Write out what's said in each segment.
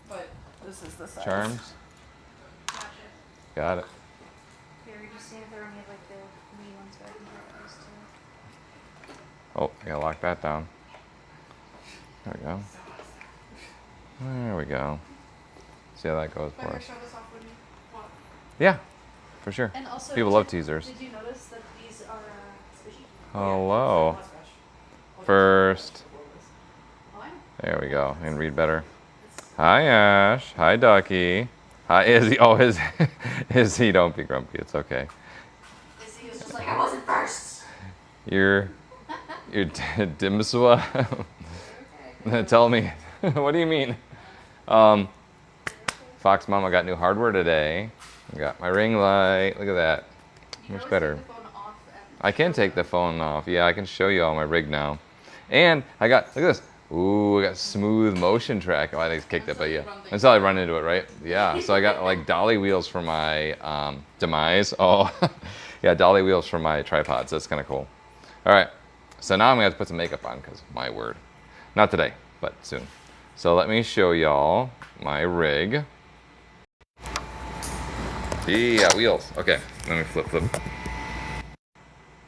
but this is the size. Charms. Gotcha. Got it. Here, we just see if there are any of like the mini ones that I can get those too. Oh, I gotta lock that down. There we go. There we go. See how that goes for us. Show this off when you want. Yeah, for sure. And also, People love teasers. Did you notice that these are squishy? Hello. First. Why? There we go. And read better. Hi, Ash. Hi, Ducky. Hi, Izzy. Oh, Izzy, don't be grumpy. It's okay. Izzy was just like, I wasn't first. You're Dimswa. Tell me. What do you mean? Fox Mama got new hardware today. I got my ring light. Look at that. Much better. I can take the phone off. Yeah, I can show you all my rig now. And I got, look at this. Ooh, I got smooth motion track. Oh, I think it's kicked it, but yeah. Until I run into it, right? Yeah, so I got like dolly wheels for my demise. Oh, yeah, dolly wheels for my tripods. That's kind of cool. All right, so now I'm gonna have to put some makeup on because my word. Not today, but soon. So let me show y'all my rig. Yeah, wheels. Okay, let me flip.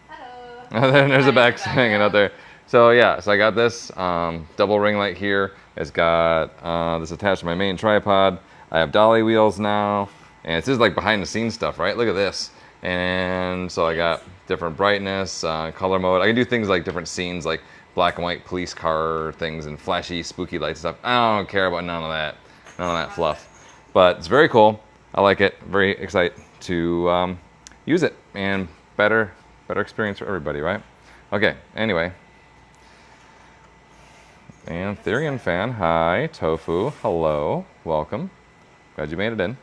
Hello. There's a back hanging out there. So yeah, so I got this double ring light here. It's got this attached to my main tripod. I have dolly wheels now, and this is like behind the scenes stuff, right? Look at this. And so I got different brightness, color mode. I can do things like different scenes, like black and white police car things and flashy, spooky light stuff. I don't care about none of that fluff. But it's very cool. I like it. Very excited to use it, and better experience for everybody, right? Okay. Anyway. And Therian fan, hi. Tofu, hello, welcome. Glad you made it in.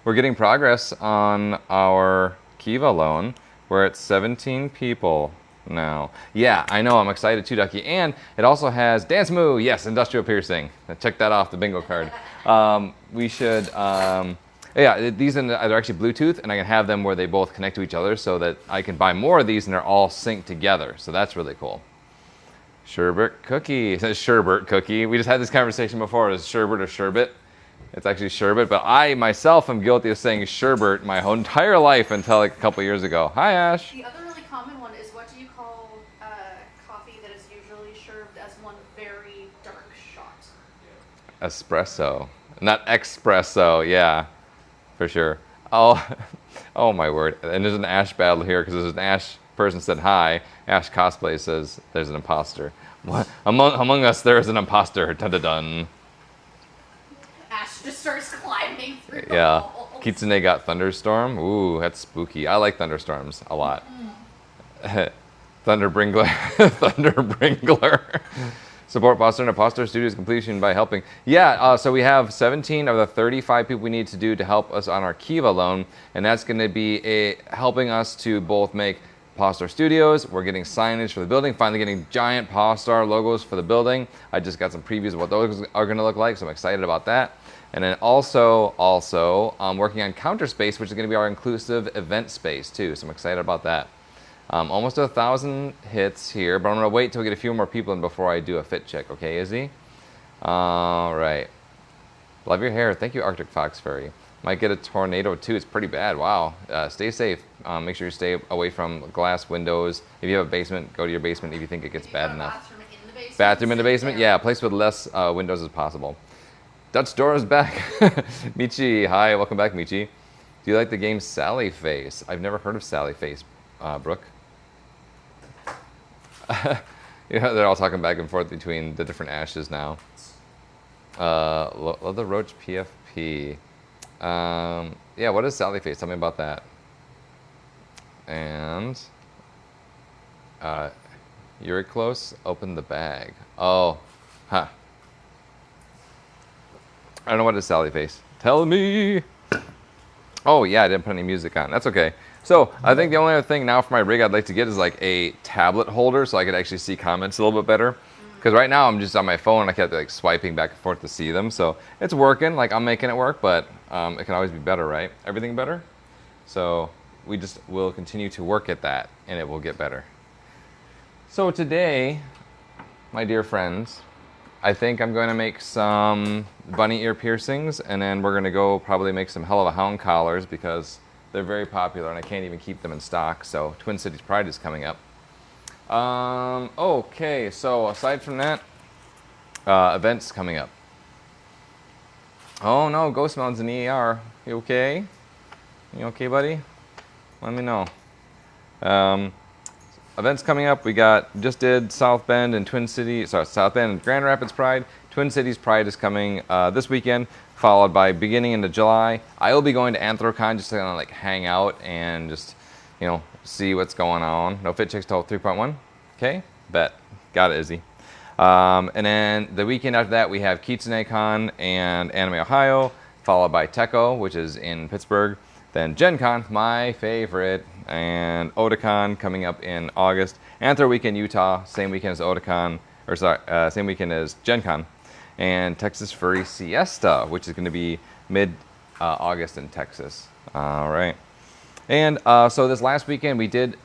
We're getting progress on our Kiva loan. We're at 17 people now. Yeah, I know, I'm excited too, Ducky. And it also has Dance Moo, yes, industrial piercing. Check that off the bingo card. We should, yeah, these are actually Bluetooth, and I can have them where they both connect to each other so that I can buy more of these and they're all synced together. So that's really cool. Sherbet cookie. It says sherbet cookie. We just had this conversation before. Is sherbet or sherbet? It's actually sherbet, but I myself am guilty of saying sherbet my whole entire life until like a couple years ago. Hi, Ash. The other really common one is, what do you call coffee that is usually served as one very dark shot? Espresso, not espresso. Yeah, for sure. Oh, oh my word. And there's an Ash battle here because there's an Ash person said hi. Ash Cosplay says there's an imposter. What? Among us there is an imposter. Dun dun dun. Ash just starts climbing through the Yeah. walls. Kitsune got thunderstorm. Ooh, that's spooky. I like thunderstorms a lot. Thunderbringler. Thunderbringler. Support Pawstar and Pawstar Studios completion by helping. Yeah, so we have 17 of the 35 people we need to do to help us on our Kiva loan, and that's going to be helping us to both make Pawstar Studios. We're getting signage for the building, finally getting giant Pawstar logos for the building. I just got some previews of what those are going to look like, so I'm excited about that. And then also working on Counter Space, which is going to be our inclusive event space too, so I'm excited about that. Almost 1,000 hits here, but I'm going to wait till we get a few more people in before I do a fit check. Okay, Izzy? All right. Love your hair. Thank you, Arctic Fox Fairy. Might get a tornado too. It's pretty bad. Wow. Stay safe. Make sure you stay away from glass windows. If you have a basement, go to your basement if you think it gets bad enough. Bathroom in the basement? Yeah, a place with less windows as possible. Dutch Door is back. Michi, hi. Welcome back, Michi. Do you like the game Sally Face? I've never heard of Sally Face, Brooke. Yeah, they're all talking back and forth between the different Ashes now. Leather Roach PFP. Yeah, what is Sally Face? Tell me about that. And you're close. Open the bag. Oh, huh. I don't know what is Sally Face. Tell me. Oh yeah, I didn't put any music on. That's okay. So I think the only other thing now for my rig I'd like to get is like a tablet holder so I could actually see comments a little bit better. Because right now I'm just on my phone and I kept like swiping back and forth to see them. So it's working, like I'm making it work, but it can always be better, right? Everything better? So we just will continue to work at that and it will get better. So today, my dear friends, I think I'm going to make some bunny ear piercings, and then we're going to go probably make some hell of a hound collars because they're very popular and I can't even keep them in stock. So Twin Cities Pride is coming up. Okay, so aside from that, events coming up. Oh no, Ghost Melon's in the ER. You okay? You okay, buddy? Let me know. Events coming up. We just did South Bend and South Bend and Grand Rapids Pride. Twin Cities Pride is coming this weekend, followed by beginning into July. I will be going to Anthrocon just to kind of like hang out and just, you know, see what's going on. No Fit Chicks till 3.1. Okay, bet. Got it, Izzy. And then the weekend after that, we have KitsuneCon and Anime Ohio, followed by Techo, which is in Pittsburgh. Then Gen Con, my favorite, and Otakon coming up in August. Anthro Weekend Utah, same weekend as Otakon, or sorry, same weekend as Gen Con. And Texas Furry Siesta, which is going to be mid-August in Texas. All right. And so this last weekend we did do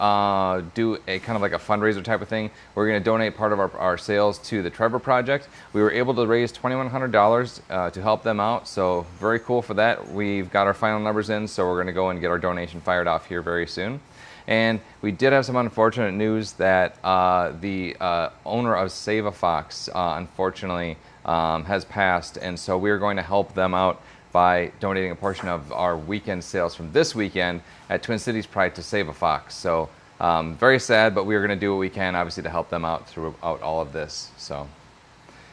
a kind of like a fundraiser type of thing. We're going to donate part of our sales to the Trevor Project. We were able to raise $2,100 to help them out, so very cool for that. We've got our final numbers in, so we're going to go and get our donation fired off here very soon. And we did have some unfortunate news that the owner of Save a Fox unfortunately has passed, and so we're going to help them out by donating a portion of our weekend sales from this weekend at Twin Cities Pride to Save a Fox. So very sad, but we're going to do what we can, obviously, to help them out throughout all of this. So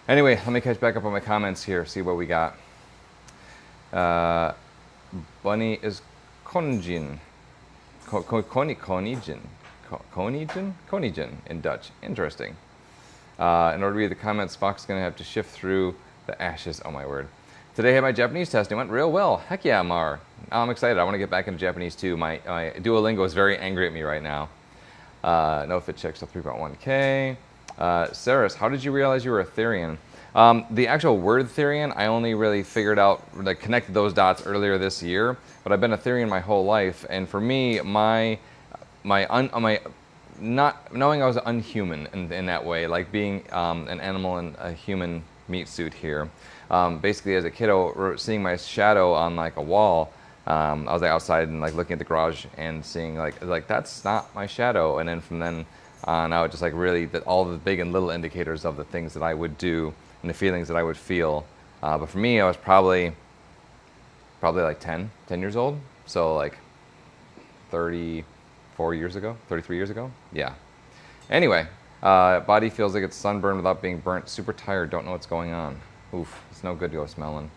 anyway, let me catch back up on my comments here, see what we got. Bunny is Konijin. Konijin in Dutch. Interesting. In order to read the comments, Fox is going to have to shift through the ashes. Oh my word. Today I had my Japanese test and it went real well. Heck yeah, Mar. I'm excited. I want to get back into Japanese too. My Duolingo is very angry at me right now. No Fit Checks till 3.1K. Saris, how did you realize you were a Therian? The actual word Therian, I only really figured out, like connected those dots earlier this year, but I've been a Therian my whole life. And for me, not knowing I was unhuman in that way, like being an animal in a human meat suit here. Basically, as a kiddo, seeing my shadow on like a wall, I was like outside and like looking at the garage and seeing like that's not my shadow. And then from then on out, just like really all the big and little indicators of the things that I would do and the feelings that I would feel. But for me, I was probably like 10 years old. So like 34 years ago, 33 years ago. Yeah. Anyway, body feels like it's sunburned without being burnt. Super tired. Don't know what's going on. Oof, it's no good, Ghost Melon.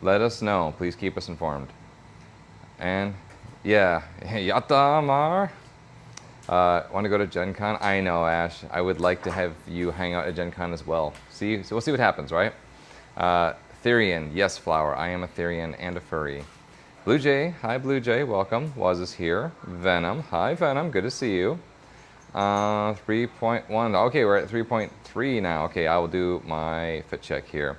Let us know. Please keep us informed. And yeah, Yatta Mar. Want to go to Gen Con? I know, Ash. I would like to have you hang out at Gen Con as well. So we'll see what happens, right? Therian, yes, Flower. I am a Therian and a furry. Blue Jay, hi Blue Jay, welcome. Was is here. Venom, hi Venom, good to see you. 3.1. Okay, we're at 3.3 now. Okay, I will do my fit check here.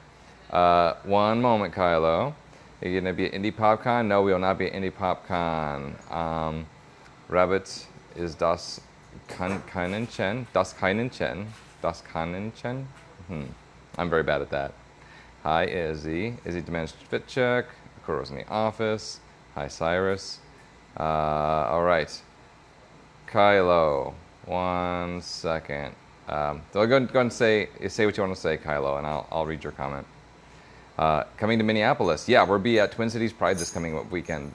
One moment, Kylo. Are you gonna be at Indie PopCon? No, we will not be at Indie PopCon. Rabbit is Das Keinen Chen. Das Keinen Chen. Das Keinen Chen. I'm very bad at that. Hi, Izzy. Izzy demands fit check. Kuro's in the office. Hi, Cyrus. All right. Kylo. 1 second. So go and say what you want to say, Kylo, and I'll read your comment. Coming to Minneapolis. Yeah, we'll be at Twin Cities Pride this coming weekend,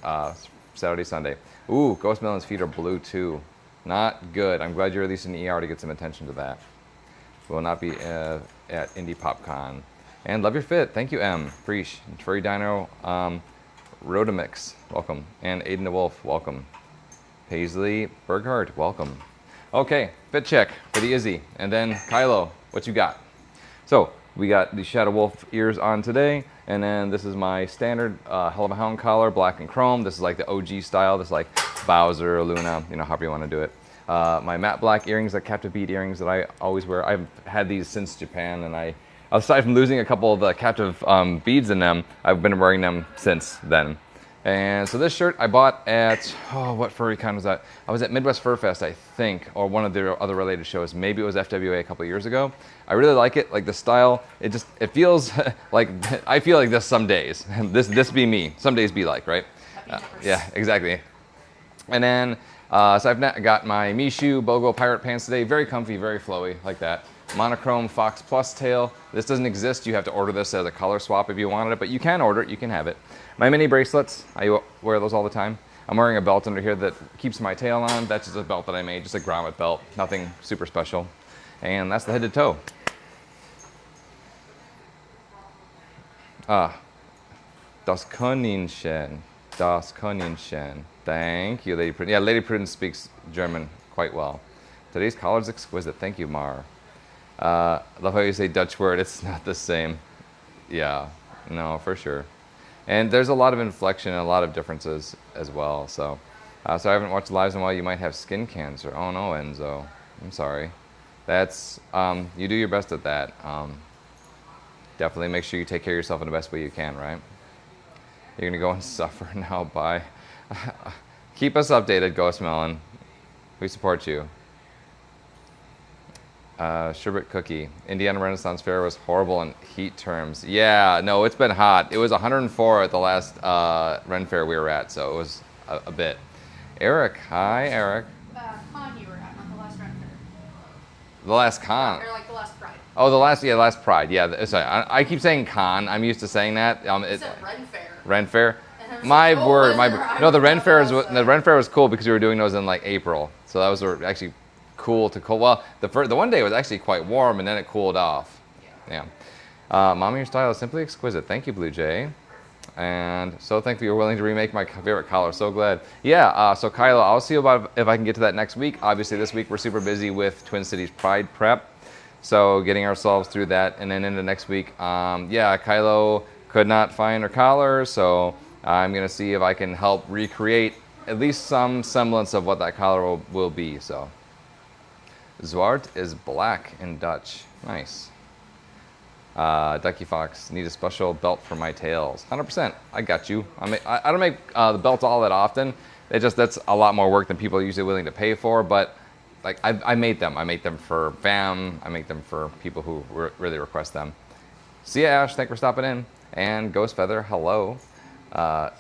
Saturday, Sunday. Ooh, Ghost Melon's feet are blue too. Not good. I'm glad you're at least in the ER to get some attention to that. We will not be at Indie PopCon. And love your fit. Thank you, M. Preach. Furry Dino. Rodamix. Welcome. And Aiden the Wolf. Welcome. Paisley Berghardt. Welcome. Okay, fit check for the Izzy. And then Kylo, what you got? So we got the Shadow Wolf ears on today, and then this is my standard Hell of a Hound collar, black and chrome. This is like the OG style. This is like Bowser, Luna, you know, however you want to do it. My matte black earrings, the captive bead earrings that I always wear. I've had these since Japan, and aside from losing a couple of the captive beads in them, I've been wearing them since then. And so this shirt I bought at, oh, what furry con was that? I was at Midwest Fur Fest, I think, or one of their other related shows. Maybe it was FWA a couple years ago. I really like it, like the style. It feels like, I feel like this some days. This be me. Some days be like, right? Yeah, exactly. And then, so I've got my Mishu Bogo Pirate Pants today. Very comfy, very flowy, like that. Monochrome Fox Plus tail. This doesn't exist. You have to order this as a color swap if you wanted it, but you can order it. You can have it. My mini bracelets. I wear those all the time. I'm wearing a belt under here that keeps my tail on. That's just a belt that I made, just a grommet belt. Nothing super special. And that's the head to toe. Das Koningchen. Das Koningchen. Thank you, Lady Prudence. Yeah, Lady Prudence speaks German quite well. Today's collar is exquisite. Thank you, Mar. Love how you say Dutch word. It's not the same. Yeah, no, for sure. And there's a lot of inflection and a lot of differences as well. So, so I haven't watched lives in a while. You might have skin cancer. Oh no, Enzo. I'm sorry. That's you do your best at that. Definitely make sure you take care of yourself in the best way you can, right? You're gonna go and suffer now. Bye. Keep us updated, Ghost Melon. We support you. Sherbet cookie. Indiana Renaissance Fair was horrible in heat terms. Yeah, no, it's been hot. It was 104 at the last Ren Fair we were at, so it was a bit. Eric, hi, Eric. Con you were at, not the last Ren Fair. The last con. Or like the last Pride. Oh, the last Pride. Yeah, sorry. I keep saying con. I'm used to saying that. It said Ren Fair. Ren Fair. My word, no, the Ren Fair was cool because we were doing those in like April, so that was actually cool to cool. Well, the one day was actually quite warm, and then it cooled off. Yeah. Mama, your style is simply exquisite. Thank you, Blue Jay. And so thankful you're willing to remake my favorite collar. So glad. Yeah. So Kylo, I'll see about if I can get to that next week. Obviously, this week we're super busy with Twin Cities Pride prep, so getting ourselves through that, and then into next week. Yeah, Kylo could not find her collar, so I'm gonna see if I can help recreate at least some semblance of what that collar will be. So. Zwart is black in Dutch. Nice. Ducky Fox, need a special belt for my tails. 100%. I got you. I don't make the belts all that often. That's a lot more work than people are usually willing to pay for. But like I made them. I make them for fam. I make them for people who really request them. See ya, Ash. Thanks for stopping in. And Ghost Feather, hello.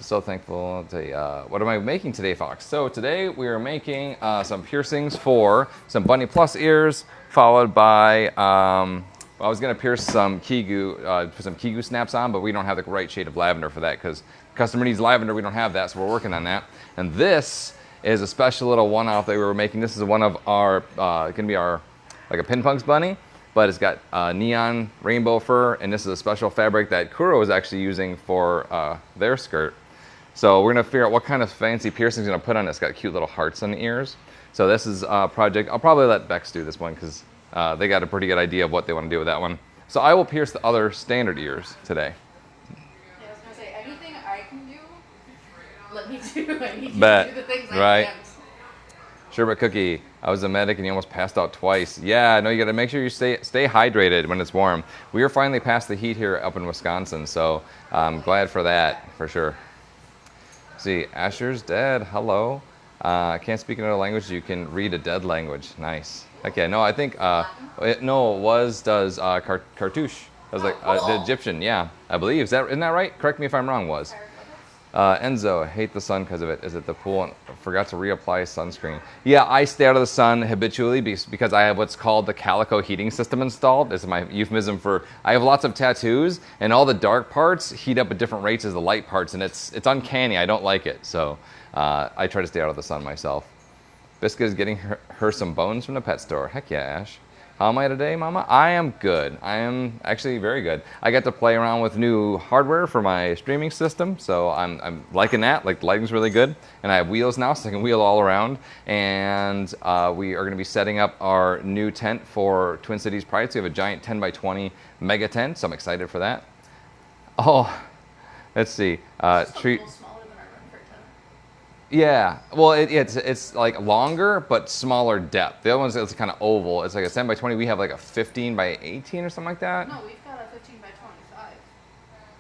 So thankful to, what am I making today, Fox? So today we are making some piercings for some Bunny Plus ears, followed by, I was going to pierce some Kigu, put some Kigu snaps on, but we don't have the right shade of lavender for that because the customer needs lavender. We don't have that, so we're working on that. And this is a special little one-off that we were making. This is one of our, going to be our, like a Pinpunks bunny. But it's got neon rainbow fur, and this is a special fabric that Kuro is actually using for their skirt. So we're gonna figure out what kind of fancy piercings we're gonna put on it. It's got cute little hearts on the ears. So this is a project. I'll probably let Bex do this one because they got a pretty good idea of what they want to do with that one. So I will pierce the other standard ears today. Yeah, I was gonna say, anything I can do, let me do. I need Bet. to do the things Right. I can't. Sherbet Cookie, I was a medic and you almost passed out twice. Yeah, no, you gotta make sure you stay hydrated when it's warm. We are finally past the heat here up in Wisconsin, so I'm glad for that, for sure. See, Asher's dead, hello. I can't speak another language, you can read a dead language, nice. Okay, no, I think, Cartouche. That was like the Egyptian, yeah, I believe. Isn't that right? Correct me if I'm wrong, was. Enzo, I hate the sun because of it. Is it the pool? And forgot to reapply sunscreen. Yeah, I stay out of the sun habitually because I have what's called the calico heating system installed. This is my euphemism for I have lots of tattoos, and all the dark parts heat up at different rates as the light parts, and it's uncanny. I don't like it, so I try to stay out of the sun myself. Biscuit is getting her some bones from the pet store. Heck yeah, Ash. How am I today, Mama? I am good. I am actually very good. I got to play around with new hardware for my streaming system, so I'm liking that. Like, the lighting's really good. And I have wheels now, so I can wheel all around. And we are going to be setting up our new tent for Twin Cities Pride. So we have a giant 10 by 20 mega tent, so I'm excited for that. Oh, let's see. Treat. Yeah, well, it's like longer but smaller depth. The other one's it's kind of oval. It's like a 10 by 20. We have like a 15 by 18 or something like that. No, we've got a 15 by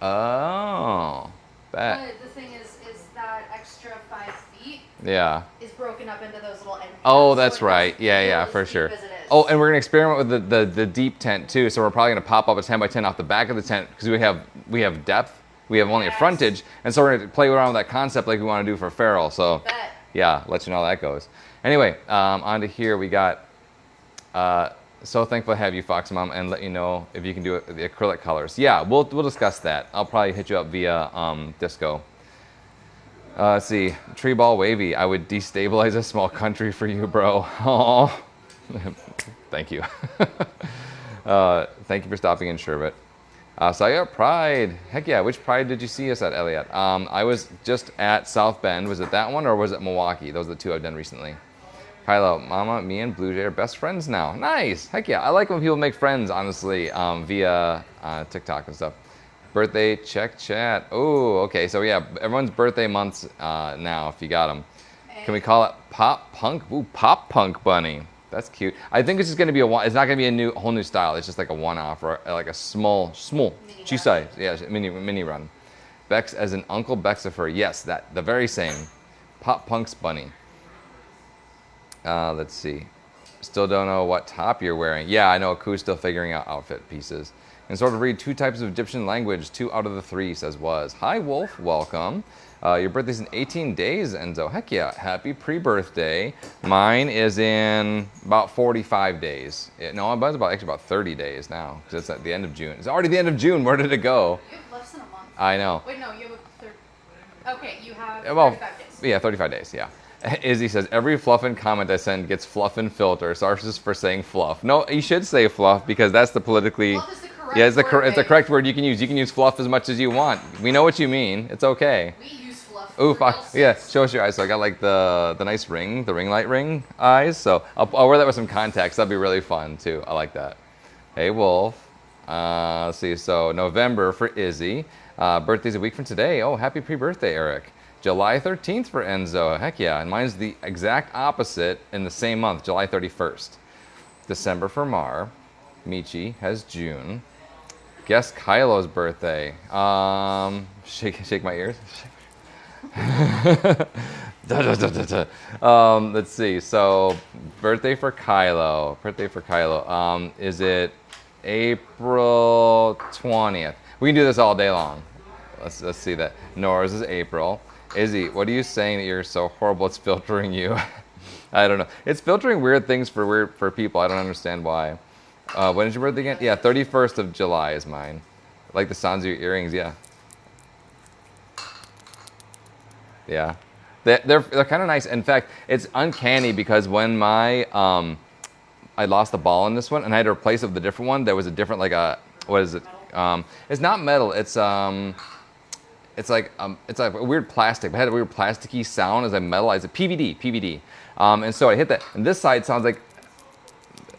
25. Oh, bet. But the thing is that Yeah. is broken up into those little end caps. Oh, So that's it right. doesn't Yeah, feel yeah, as for deep sure. as it is. Oh, and we're gonna experiment with the deep tent too. So we're probably gonna pop up a 10 by 10 off the back of the tent because we have depth. We have only a Yes. frontage, and so we're gonna play around with that concept like we want to do for Feral. So Bet. yeah, let you know how that goes. Anyway, on to here we got. So thankful to have you, Fox Mom, and let you know if you can do it the acrylic colors. Yeah, we'll discuss that. I'll probably hit you up via Disco. Let's see, Tree Ball Wavy. I would destabilize a small country for you, bro. Oh, thank you. Thank you for stopping in Sherbet. So I got Pride. Heck yeah, which Pride did you see us at, Elliot? I was just at South Bend. Was it that one or was it Milwaukee? Those are the two I've done recently. Kylo, Mama, me and Blue Jay are best friends now. Nice. Heck yeah. I like when people make friends, honestly, via TikTok and stuff. Birthday, check chat. Oh, okay. So yeah, everyone's birthday months now, if you got them. Can we call it Pop Punk? Ooh, Pop Punk Bunny. That's cute. I think it's just going to be it's not going to be a whole new style. It's just like a one-off or like a small, size. Yeah, mini run. Bex as an Uncle Bexifer. Yes, the very same. Pop Punk's Bunny. Let's see. Still don't know what top you're wearing. Yeah, I know Aku's still figuring out outfit pieces. And sort of read 2 types of Egyptian language. 2 out of the 3, says Was. Hi, Wolf. Welcome. Your birthday's in 18 days, Enzo. Heck yeah. Happy pre-birthday. Mine is in about 45 days. No, mine's actually about 30 days now. Because it's at the end of June. It's already the end of June. Where did it go? You have less than a month. I know. Wait, no, you have okay, you have Well, 35 days. Yeah, 35 days, yeah. Izzy says, every fluffin' comment I send gets fluffin' filter. Sorry for saying fluff. No, you should say fluff because that's the politically... Fluff is the correct yeah, it's the word, correct word you can use. You can use fluff as much as you want. We know what you mean. It's okay. We use fluff. Ooh, for fuck. Yeah, show us your eyes. So I got like the nice ring, the ring light ring eyes. So I'll wear that with some contacts. That'd be really fun too. I like that. Hey, Wolf. Let's see. So November for Izzy. Birthday's a week from today. Oh, happy pre-birthday, Eric. July 13th for Enzo. Heck yeah. And mine's the exact opposite in the same month, July 31st. December for Mar. Michi has June. Guess Kylo's birthday. Shake my ears. Let's see. So, birthday for Kylo. Is it April 20th? We can do this all day long. Let's see that. Nora's is April. Izzy, what are you saying that you're so horrible? It's filtering you. I don't know. It's filtering weird things for people. I don't understand why. When is your birthday again? Yeah, 31st of July is mine. Like the sounds of your earrings, yeah. Yeah. They're kind of nice. In fact, it's uncanny because when I lost the ball in this one and I had to replace it with a different one, there was a different what is it? It's not metal. It's like a weird plastic. It had a weird plasticky sound as I metalized it. PVD. And so I hit that. And this side sounds like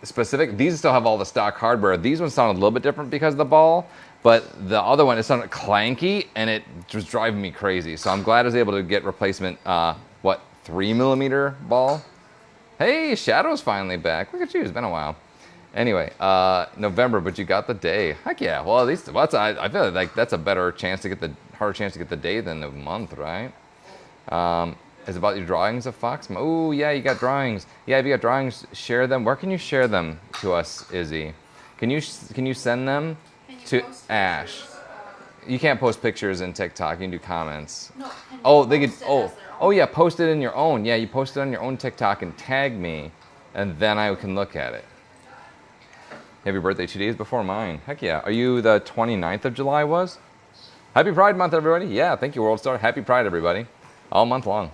specific. These still have all the stock hardware. These ones sound a little bit different because of the ball. But the other one, it sounded clanky, and it was driving me crazy. So I'm glad I was able to get replacement, 3mm ball? Hey, Shadow's finally back. Look at you, it's been a while. Anyway, November, but you got the day. Heck yeah, well, at least, I feel like that's a harder chance to get the day than the month, right? Is it about your drawings of Fox? Oh, yeah, you got drawings. Yeah, if you got drawings, share them. Where can you share them to us, Izzy? Can you send them to Ash? You can't post pictures in TikTok. You can do comments. No. Oh, they could. Oh, yeah. Post it in your own. Yeah, you post it on your own TikTok and tag me, and then I can look at it. Happy birthday 2 days before mine. Heck yeah. Are you the 29th of July? Was? Happy Pride Month, everybody. Yeah. Thank you, World Star. Happy Pride, everybody. All month long.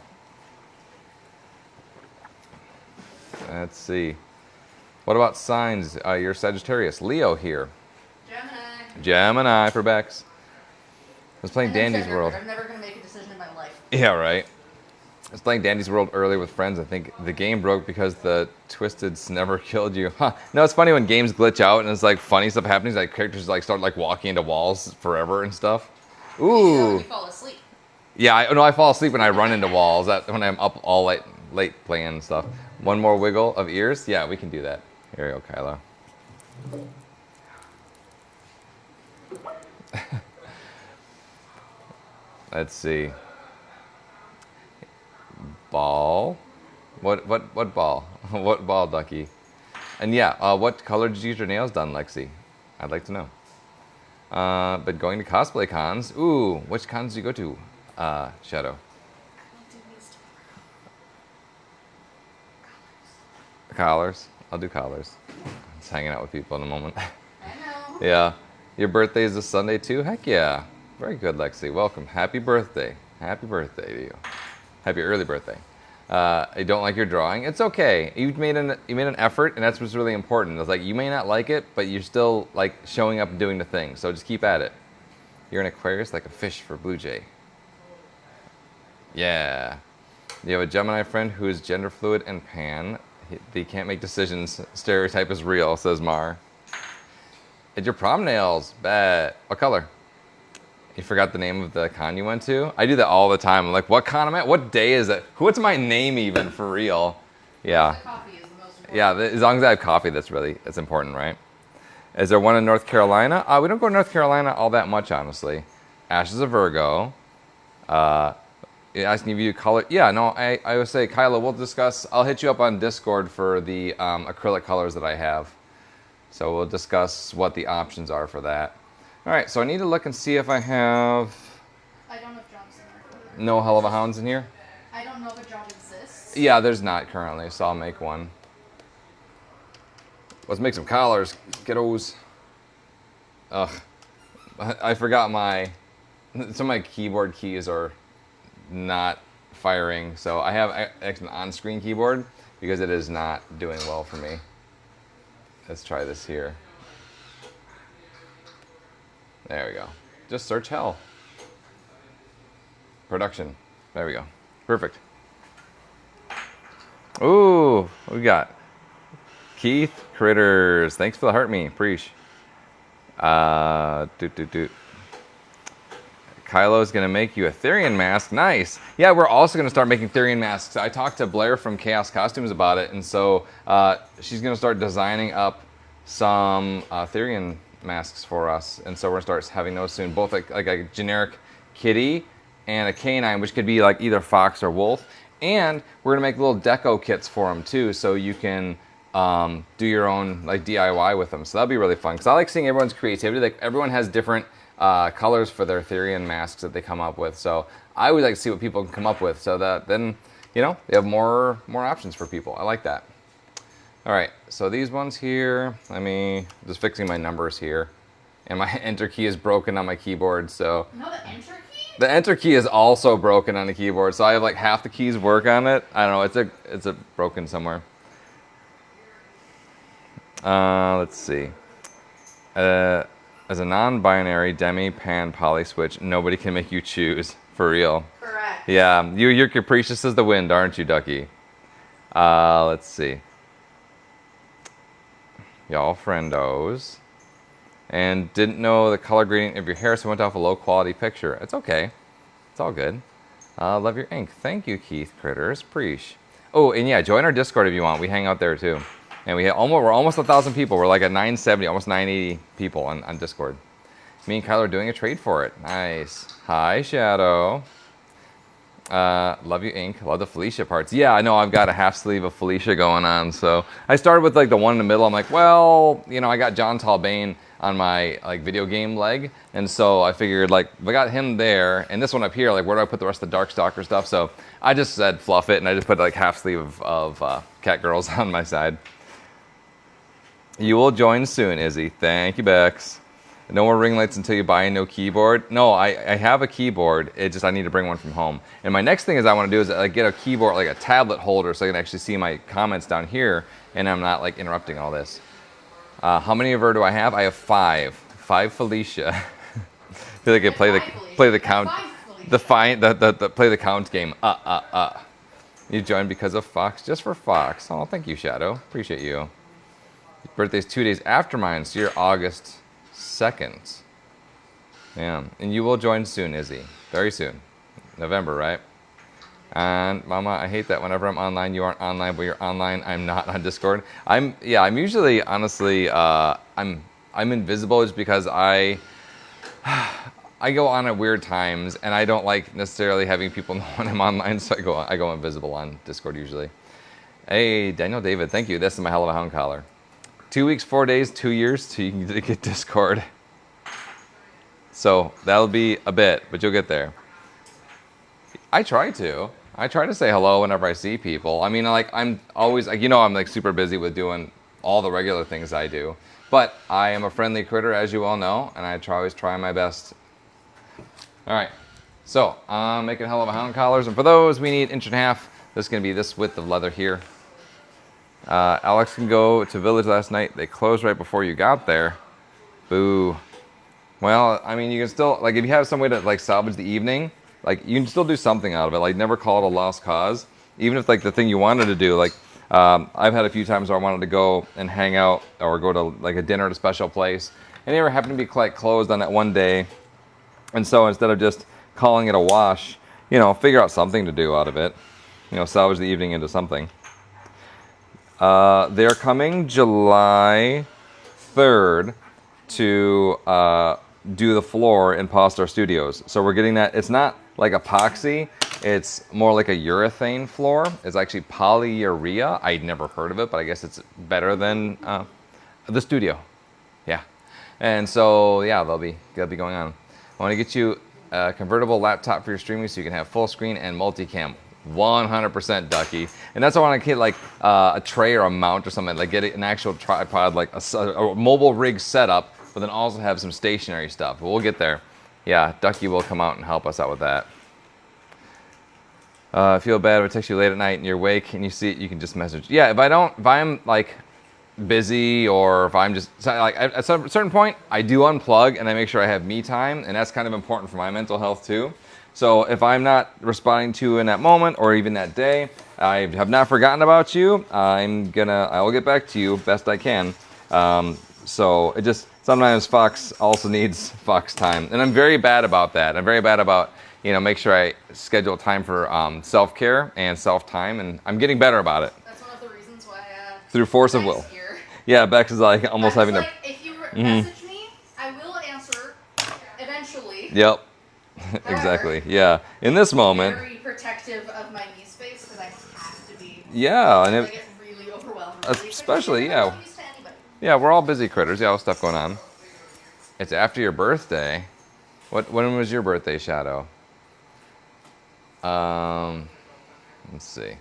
Let's see. What about signs? You're Sagittarius. Leo here. Gemini for Bex. I was playing Dandy's World. I'm never going to make a decision in my life. Yeah, right. I was playing Dandy's World earlier with friends. I think the game broke because the Twisteds never killed you. Huh. No, it's funny when games glitch out and it's like funny stuff happening. Like characters like start like walking into walls forever and stuff. Ooh. You fall asleep. Yeah, I fall asleep when I run into walls. When I'm up all late playing and stuff. One more wiggle of ears. Yeah, we can do that. Here you go, Kylo. Let's see. Ball. What ball? What ball, Ducky? And yeah, what color did you use your nails done, Lexi? I'd like to know. But going to cosplay cons. Ooh, which cons do you go to, Shadow? Collars. I'll do collars. Just hanging out with people in a moment. I know. Yeah. Your birthday is this Sunday too? Heck yeah. Very good, Lexi. Welcome. Happy birthday. Happy birthday to you. Happy early birthday. I don't like your drawing. It's okay. You made an effort, and that's what's really important. It's like you may not like it, but you're still like showing up and doing the thing. So just keep at it. You're an Aquarius, like a fish for Blue Jay. Yeah. You have a Gemini friend who is gender fluid and pan. They can't make decisions. Stereotype is real, says Mar. It's your prom nails. Bet. What color? You forgot the name of the con you went to? I do that all the time. I'm like, what con am I at? What day is it? What's my name even, for real? Yeah. The coffee is the most important. Yeah, as long as I have coffee, that's important, right? Is there one in North Carolina? We don't go to North Carolina all that much, honestly. Ash is a Virgo. Asking if you do color. Yeah, no, I would say, Kyla, we'll discuss. I'll hit you up on Discord for the acrylic colors that I have. So we'll discuss what the options are for that. All right, so I need to look and see if I have I don't know if John's in there. no Hell of a Hounds in here. I don't know if a job exists. Yeah, there's not currently, so I'll make one. Let's make some collars, kiddos. Ugh, I forgot some of my keyboard keys are not firing, so I have actually an on-screen keyboard because it is not doing well for me. Let's try this here. There we go. Just search hell. Production. There we go. Perfect. Ooh, what we got? Keith Critters. Thanks for the heart me. Preach. Kylo's gonna make you a Therian mask. Nice. Yeah, we're also gonna start making Therian masks. I talked to Blair from Chaos Costumes about it, and so she's gonna start designing up some Therian masks for us, and so we're gonna start having those soon. Both like a generic kitty and a canine, which could be like either fox or wolf. And we're gonna make little deco kits for them too, so you can do your own like DIY with them. So that'll be really fun because I like seeing everyone's creativity. Like everyone has different colors for their Therian masks that they come up with. So I always like to see what people can come up with, so that then they have more options for people. I like that. All right, so these ones here. Just fixing my numbers here, and my enter key is broken on my keyboard. So No, the enter key? the enter key is also broken on the keyboard. So I have like half the keys work on it. I don't know. It's a broken somewhere. Let's see. As a non-binary demi pan poly switch, nobody can make you choose. For real. Correct. Yeah, you're capricious as the wind, aren't you, Ducky? Let's see. Y'all friendos. And didn't know the color gradient of your hair, so went off a low quality picture. It's okay. It's all good. Love your ink. Thank you, Keith Critters. Preach. Oh, and yeah, join our Discord if you want. We hang out there too. And we're almost 1,000 people. We're like at 970, almost 980 people on Discord. Me and Kyle are doing a trade for it. Nice. Hi, Shadow. Love you, ink. Love the Felicia parts. Yeah, I know I've got a half sleeve of Felicia going on. So I started with like the one in the middle. I'm like, well, I got John Talbane on my like video game leg, and so I figured like if I got him there and this one up here, like where do I put the rest of the Darkstalker stuff? So I just said fluff it, and I just put like half sleeve of Cat Girls on my side. You will join soon, Izzy. Thank you, Bex. No more ring lights until you buy a new keyboard. No, I have a keyboard. It just I need to bring one from home. And my next thing is I want to do is get a keyboard, like a tablet holder, so I can actually see my comments down here, and I'm not like interrupting all this. How many of her do I have? I have 5. 5 Felicia. I feel like I play the count, play the count game. You joined because of Fox, just for Fox. Oh, thank you, Shadow. Appreciate you. Your birthday's 2 days after mine, so you're August 2nd. Yeah, and you will join soon, Izzy. Very soon. November, right? And Mama, I hate that whenever I'm online, you aren't online, but you're online, I'm not on Discord. I'm usually, honestly, I'm invisible just because I go on at weird times, and I don't like necessarily having people know when I'm online, so I go invisible on Discord usually. Hey, Daniel David, thank you. This is my Hell of a Hound collar. 2 weeks, 4 days, 2 years till you can get Discord. So that'll be a bit, but you'll get there. I try to say hello whenever I see people. I mean, like, I'm always, like, I'm like super busy with doing all the regular things I do. But I am a friendly critter, as you all know, and I always try my best. All right, so I'm making Hell of a Hound collars, and for those we need 1.5 inches. This is going to be this width of leather here. Alex can go to Village last night. They closed right before you got there. Boo. Well, I mean, you can still, like, if you have some way to, like, salvage the evening, like, you can still do something out of it. Like, never call it a lost cause. Even if, like, the thing you wanted to do, like, I've had a few times where I wanted to go and hang out or go to, like, a dinner at a special place, and they ever happened to be, like, closed on that one day. And so instead of just calling it a wash, figure out something to do out of it. Salvage the evening into something. They're coming July 3rd to do the floor in Pawstar Studios. So we're getting that. It's not like epoxy. It's more like a urethane floor. It's actually polyurea. I'd never heard of it, but I guess it's better than the studio. Yeah. And so, yeah, they'll be going on. I want to get you a convertible laptop for your streaming so you can have full screen and multicam. 100% Ducky. And that's why I want to get like a tray or a mount or something, like get an actual tripod, like a mobile rig setup, but then also have some stationary stuff. But we'll get there. Yeah, Ducky will come out and help us out with that. I feel bad if I text you late at night and you're awake and you see it, you can just message. Yeah, if I'm like busy, or if I'm just like at a certain point, I do unplug and I make sure I have me time, and that's kind of important for my mental health too. So if I'm not responding to you in that moment or even that day, I have not forgotten about you. I will get back to you best I can. So it just, sometimes Fox also needs Fox time, and I'm very bad about that. I'm very bad about, make sure I schedule time for self-care and self-time, and I'm getting better about it. That's one of the reasons why. Through force of will. Here. Yeah, Bex is like almost having to. If you message me, I will answer eventually. Yep. Exactly. Yeah. In this moment. Very protective of my knee space because I have to be. Yeah, and I get really overwhelmed. Especially, yeah. Yeah, we're all busy critters. Yeah, all stuff going on. It's after your birthday. When was your birthday, Shadow? Let's see.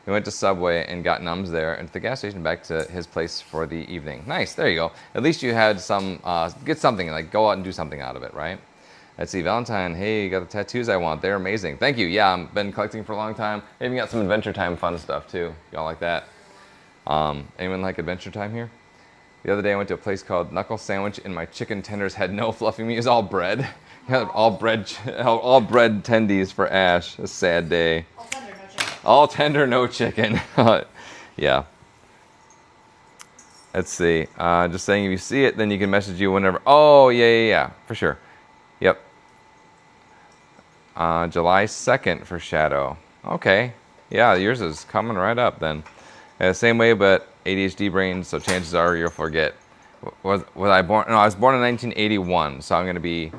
We went to Subway and got Nums there, and at the gas station back to his place for the evening. Nice, there you go. At least you had some, get something, like go out and do something out of it, right? Let's see, Valentine, hey, you got the tattoos I want. They're amazing. Thank you. Yeah, I've been collecting for a long time. I even got some Adventure Time fun stuff too. Y'all like that? Anyone like Adventure Time here? The other day I went to a place called Knuckle Sandwich, and my chicken tenders had no fluffy meat. It was all bread. all bread tendies for Ash. A sad day. All tender, no chicken. Yeah. Let's see. Just saying, if you see it, then you can message you whenever. Oh, yeah, for sure. Yep. July 2nd for Shadow. Okay. Yeah, yours is coming right up then. Same way, but ADHD brain, so chances are you'll forget. Was I born? No, I was born in 1981, so I'm going to be.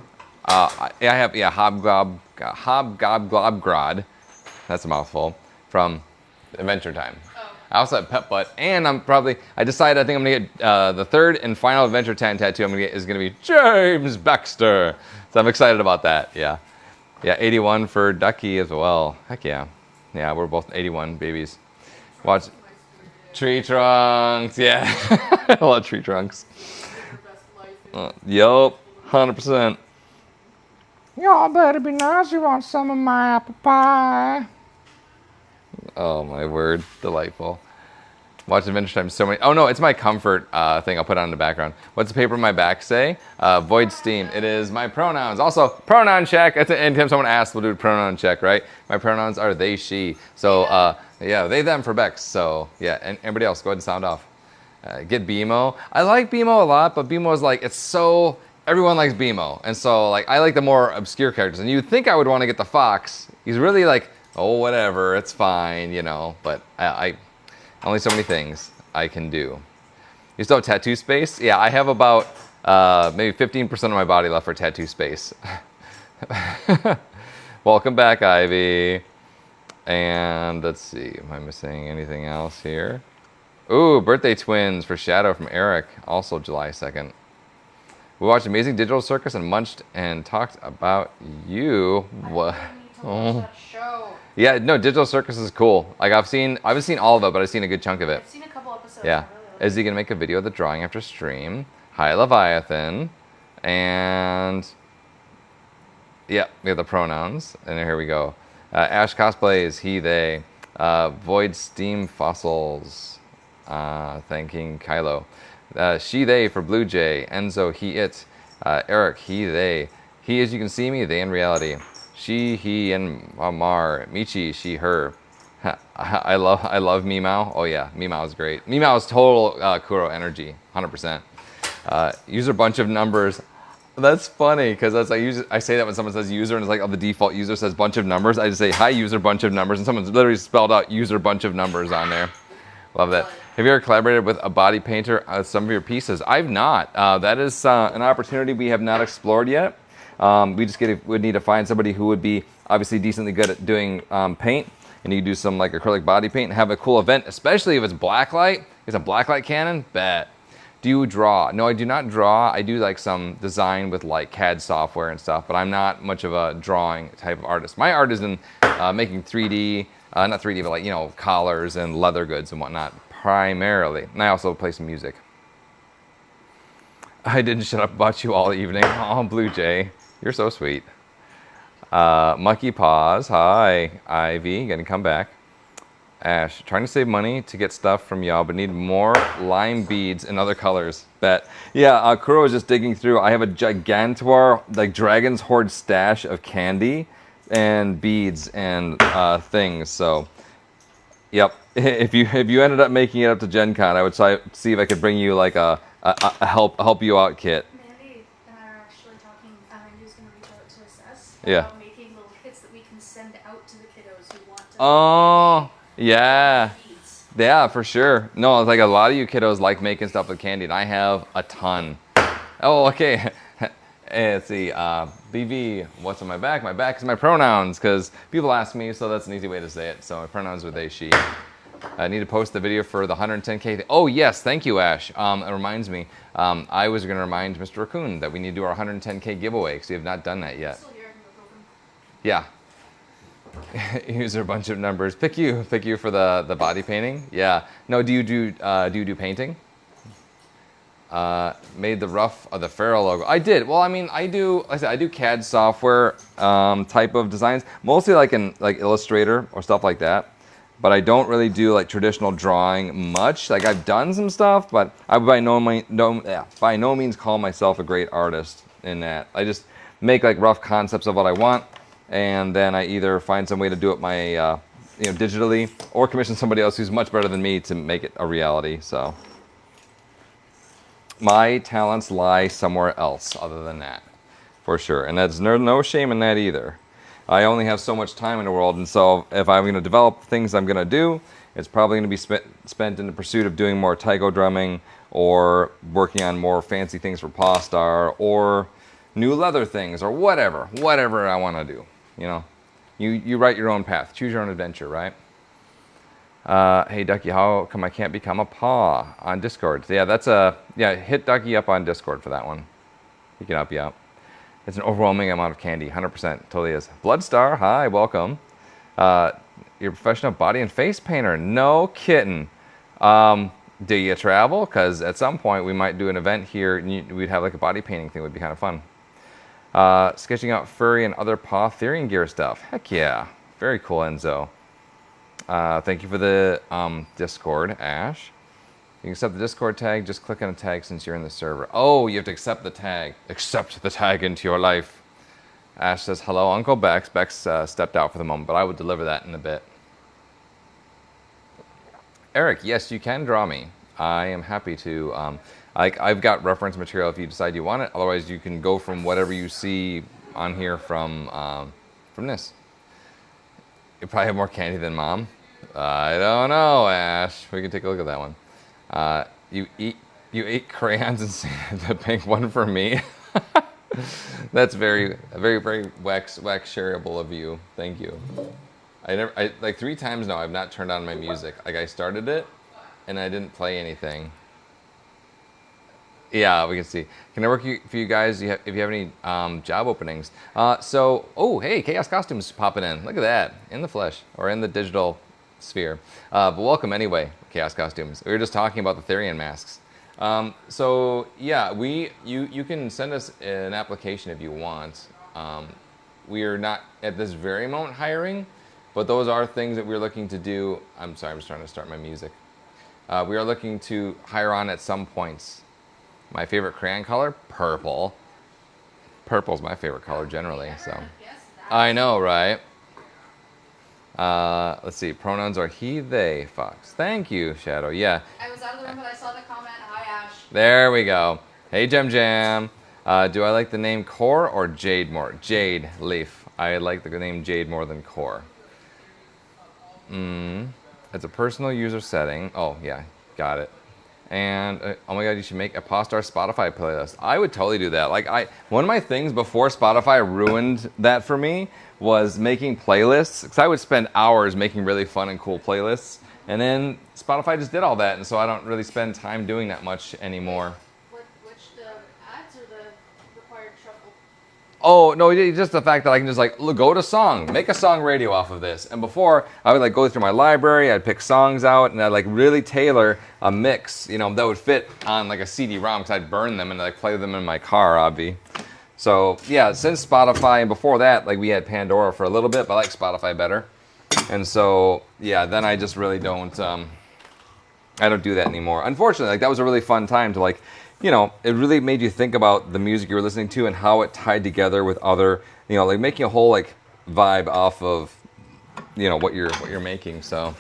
I have Hobgobgrod. That's a mouthful. From Adventure Time. Oh. I also have Pet Butt, and I decided I think I'm gonna get the third and final Adventure Time tattoo I'm gonna get is gonna be James Baxter. So I'm excited about that. Yeah, 81 for Ducky as well. Heck yeah, we're both 81 babies. Watch Tree Trunks. Yeah, I love Tree Trunks. Yup, 100%. Y'all better be nice. You want some of my apple pie? Oh my word, delightful. Watch Adventure Time so many. Oh no, it's my comfort thing. I'll put on in the background. What's the paper on my back say? Void steam. It is my pronouns. Also, pronoun check. Anytime someone asks, we'll do a pronoun check, right? My pronouns are they, she. So they, them for Bex. So yeah, and everybody else, go ahead and sound off. Get BMO. I like BMO a lot, but BMO is like, it's so, everyone likes BMO. And so like, I like the more obscure characters. And you'd think I would want to get the Fox. He's really like, oh, whatever, it's fine, but I only so many things I can do. You still have tattoo space? Yeah, I have about maybe 15% of my body left for tattoo space. Welcome back, Ivy. And let's see, am I missing anything else here? Ooh, birthday twins for Shadow from Eric, also July 2nd. We watched Amazing Digital Circus and munched and talked about you. What? I need to watch that show. Yeah, no, Digital Circus is cool. Like I haven't seen all of it, but I've seen a good chunk of it. I've seen a couple episodes. Yeah. I really like Is he gonna make a video of the drawing after stream? Hi, Leviathan. And yeah, we have the pronouns. And here we go. Ash cosplays, he, they. Void Steam Fossils. Thanking Kylo. She, they for Blue Jay. Enzo, he, it. Eric, he, they. He, as you can see me, they in reality. She, he, and Mar. Michi, she, her. I love Meow. Oh yeah, Meow is great. Meow is total Kuro energy, 100%. User bunch of numbers. That's funny because that's I say that when someone says user and it's like, oh, the default user says bunch of numbers. I just say hi user bunch of numbers and someone's literally spelled out user bunch of numbers on there. Love that. Have you ever collaborated with a body painter on some of your pieces? I've not. That is an opportunity we have not explored yet. We just would need to find somebody who would be obviously decently good at doing paint, and you do some like acrylic body paint and have a cool event, especially if it's blacklight. It's a blacklight cannon. Bet. Do you draw? No, I do not draw. I do like some design with like CAD software and stuff, but I'm not much of a drawing type of artist. My art is in making 3D, not 3D, but like, you know, collars and leather goods and whatnot, primarily. And I also play some music. I didn't shut up about you all evening. Oh, Blue Jay, you're so sweet. Mucky Paws, hi. Ivy, gonna come back. Ash, trying to save money to get stuff from y'all, but need more lime beads in other colors. Bet. Yeah, Kuro is just digging through. I have a gigantor, like Dragon's Hoard stash of candy and beads and things. So, yep. If you ended up making it up to Gen Con, I would see if I could bring you like a help you out kit. Mandy and I are actually talking. Mandy's going to reach out to Assess Yeah. about making little kits that we can send out to the kiddos who want to. Oh. Yeah, yeah, for sure. No, it's like a lot of you kiddos like making stuff with candy, and I have a ton. Oh, okay. Hey, let's see. BV, what's on my back? My back is my pronouns, because people ask me, so that's an easy way to say it. So my pronouns are they, she. I need to post the video for the 110K. Oh, yes, thank you, Ash. It reminds me. I was going to remind Mr. Raccoon that we need to do our 110K giveaway, because we have not done that yet. Yeah. Use a bunch of numbers. Pick you for the body painting. Yeah. No, do you do painting? Made the rough of the Pharaoh logo. I did. Well, I mean, I do CAD software type of designs, mostly like in like Illustrator or stuff like that. But I don't really do like traditional drawing much. Like I've done some stuff, but I would by no means call myself a great artist in that. I just make like rough concepts of what I want. And then I either find some way to do it digitally, or commission somebody else who's much better than me to make it a reality. So my talents lie somewhere else other than that, for sure. And there's no shame in that either. I only have so much time in the world, and so if I'm going to develop things I'm going to do, it's probably going to be spent in the pursuit of doing more taiko drumming, or working on more fancy things for Pawstar, or new leather things, or whatever I want to do. You know, you write your own path, choose your own adventure, right? Hey Ducky, how come I can't become a paw on Discord? Yeah, hit Ducky up on Discord for that one. He can help you out. It's an overwhelming amount of candy, 100%, totally is. Bloodstar, hi, welcome. You're a professional body and face painter, no kidding. Do you travel? Because at some point we might do an event here, and we'd have like a body painting thing, would be kind of fun. Sketching out furry and other paw theory gear stuff. Heck yeah. Very cool, Enzo. Thank you for the Discord, Ash. You can accept the Discord tag. Just click on a tag since you're in the server. Oh, you have to accept the tag. Accept the tag into your life. Ash says, hello, Uncle Bex. Bex stepped out for the moment, but I would deliver that in a bit. Eric, yes, you can draw me. I am happy to. I've got reference material if you decide you want it. Otherwise, you can go from whatever you see on here from this. You probably have more candy than Mom. I don't know, Ash. We can take a look at that one. You ate crayons and saved the pink one for me. That's very, very, very wax shareable of you. Thank you. Like 3 times now I've not turned on my music. Like I started it and I didn't play anything. Yeah, we can see. Can I work for you guys if you have any job openings? Oh, hey, Chaos Costumes popping in. Look at that. In the flesh or in the digital sphere. But welcome anyway, Chaos Costumes. We were just talking about the Therian masks. So yeah, you can send us an application if you want. We are not at this very moment hiring, but those are things that we're looking to do. I'm sorry, I'm just trying to start my music. We are looking to hire on at some points. My favorite crayon color, purple. Purple's my favorite color generally. So I know, right? Let's see. Pronouns are he, they, Fox. Thank you, Shadow. Yeah. I was out of the room, but I saw the comment. Hi, Ash. There we go. Hey, Jam Jam. Do I like the name Core or Jade more? Jade Leaf. I like the name Jade more than Core. It's a personal user setting. Oh, yeah. Got it. And oh my god, you should make a Pawstar Spotify playlist. I would totally do that. Like one of my things before Spotify ruined that for me was making playlists, because I would spend hours making really fun and cool playlists, and then Spotify just did all that, and so I don't really spend time doing that much anymore. Which the ads or the required shuffle? Oh no, just the fact that I can just like go to song, make a song radio off of this. And before I would like go through my library, I'd pick songs out, and I'd like really tailor a mix, you know, that would fit on like a CD-ROM, because I'd burn them and like play them in my car, obvi. So yeah, since Spotify and before that, like we had Pandora for a little bit, but I like Spotify better. And so yeah, then I just really don't. I don't do that anymore. Unfortunately, like that was a really fun time to like. You know, it really made you think about the music you were listening to and how it tied together with other, you know, like making a whole like vibe off of, you know, what you're making. So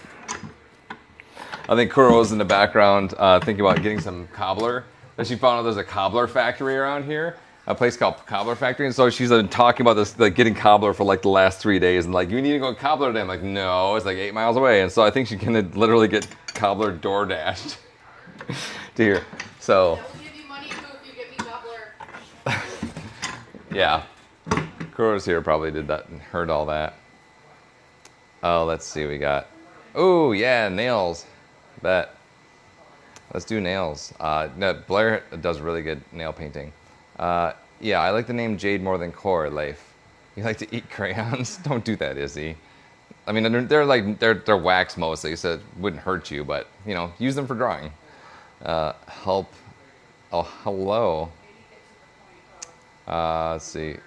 I think Kuro's in the background thinking about getting some cobbler. That she found out there's a cobbler factory around here, a place called Cobbler Factory. And so she's been talking about this, like getting cobbler for like the last 3 days, and like you need to go cobbler today. I'm like, no, it's like 8 miles away. And so I think she's gonna literally get cobbler door dashed to here. So. Yeah, Kuro's here probably did that and heard all that. Oh, let's see, we got, oh yeah, nails, bet. Let's do nails. No, Blair does really good nail painting. Yeah, I like the name Jade more than Core, Leif. You like to eat crayons? Don't do that, Izzy. I mean, they're wax mostly, so it wouldn't hurt you, but you know, use them for drawing. Help. Oh, hello. Let's see.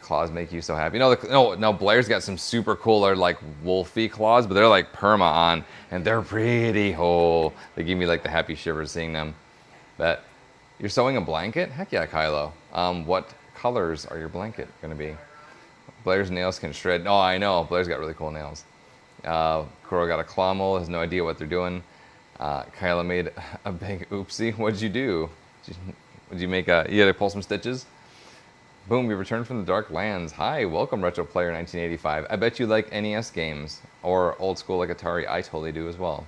Claws make you so happy. No, Blair's got some super cooler like wolfy claws, but they're like perma on, and they're pretty whole. They give me like the happy shivers seeing them. Bet. You're sewing a blanket? Heck yeah, Kylo. What colors are your blanket gonna be? Blair's nails can shred. Oh, I know. Blair's got really cool nails. Kuro got a claw mole, has no idea what they're doing. Kylo made a big oopsie. What'd you do? Did you make you had to pull some stitches? Boom, we returned from the Dark Lands. Hi, welcome Retro Player 1985. I bet you like NES games or old school like Atari. I totally do as well.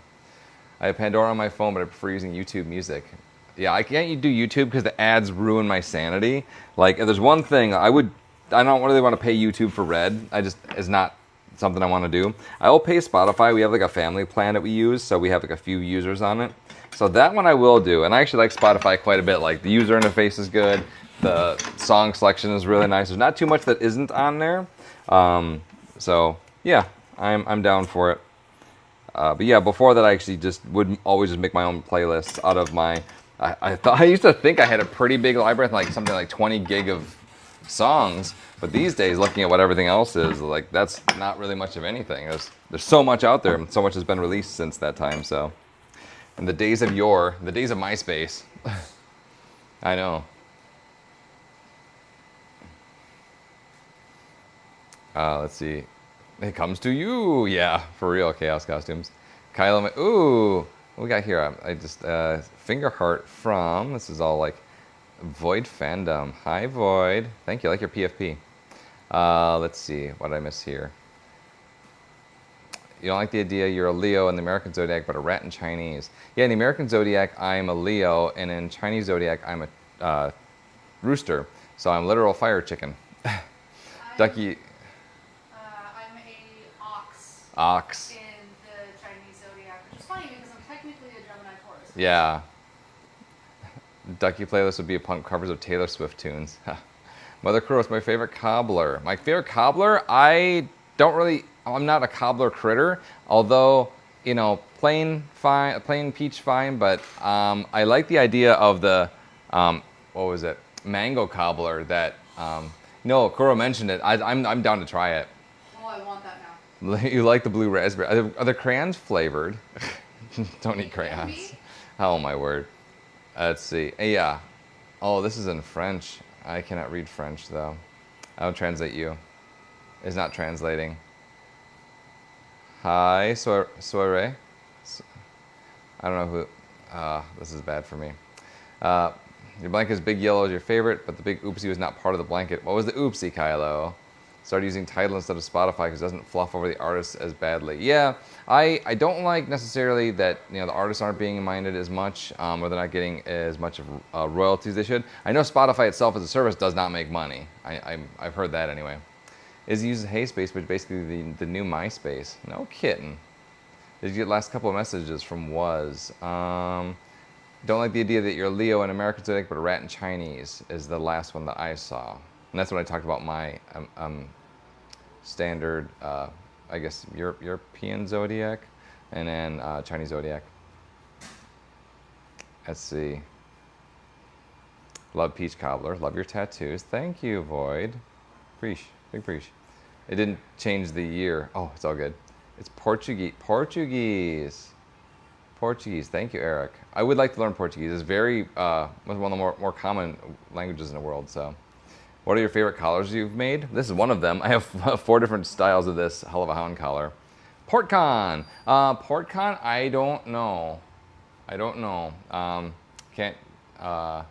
I have Pandora on my phone, but I prefer using YouTube Music. Yeah, I can't do YouTube because the ads ruin my sanity. Like, if there's one thing I don't really want to pay YouTube for Red. It's not something I want to do. I will pay Spotify. We have like a family plan that we use, so we have like a few users on it. So that one I will do, and I actually like Spotify quite a bit. Like the user interface is good, the song selection is really nice. There's not too much that isn't on there, so yeah, I'm down for it. But yeah, before that I actually just would always just make my own playlists out of my. I used to think I had a pretty big library, like something like 20 gig of songs, but these days, looking at what everything else is, like that's not really much of anything. There's so much out there, and so much has been released since that time. So. In the days of yore, the days of MySpace. I know. Let's see. It comes to you. Yeah, for real, Chaos Costumes. Kylo, ooh, what we got here? I just, finger heart from, this is all like Void Fandom. Hi, Void. Thank you, I like your PFP. Let's see, what did I miss here? You don't like the idea you're a Leo in the American Zodiac, but a rat in Chinese. Yeah, in the American Zodiac, I'm a Leo, and in Chinese Zodiac, I'm a rooster. So I'm literal fire chicken. Ducky. Ox. in the Chinese zodiac, which is funny because I'm technically a Gemini Taurus. Yeah. Ducky playlist would be a punk covers of Taylor Swift tunes. Mother Crow, my favorite cobbler. My favorite cobbler, I'm not a cobbler critter, although, you know, plain peach fine, but I like the idea of the, what was it, mango cobbler that, no, Kuro mentioned it. I'm down to try it. Oh, I want that now. You like the blue raspberry. Are the crayons flavored? Don't eat crayons. Oh, my word. Let's see. Yeah. Oh, this is in French. I cannot read French, though. I'll translate you. It's not translating. Hi, soiree. I don't know who. This is bad for me. Your blanket is big yellow is your favorite, but the big oopsie was not part of the blanket. What was the oopsie, Kylo? Started using Tidal instead of Spotify because it doesn't fluff over the artists as badly. Yeah, I don't like necessarily that, you know, the artists aren't being minded as much, or they're not getting as much of royalties they should. I know Spotify itself as a service does not make money. I've heard that anyway. Is uses HeySpace, which is basically the new MySpace. No kidding. Did you get the last couple of messages from Was? Don't like the idea that you're a Leo in American zodiac, but a rat in Chinese is the last one that I saw. And that's when I talked about my standard, I guess, European zodiac, and then Chinese zodiac. Let's see. Love peach cobbler. Love your tattoos. Thank you, Void. Preach. Big preach. It didn't change the year. Oh, it's all good. It's Portuguese. Portuguese. Thank you, Eric. I would like to learn Portuguese. It's very one of the more common languages in the world. So, what are your favorite collars you've made? This is one of them. I have 4 different styles of this hell of a hound collar. PortCon. PortCon. I don't know. Can't. I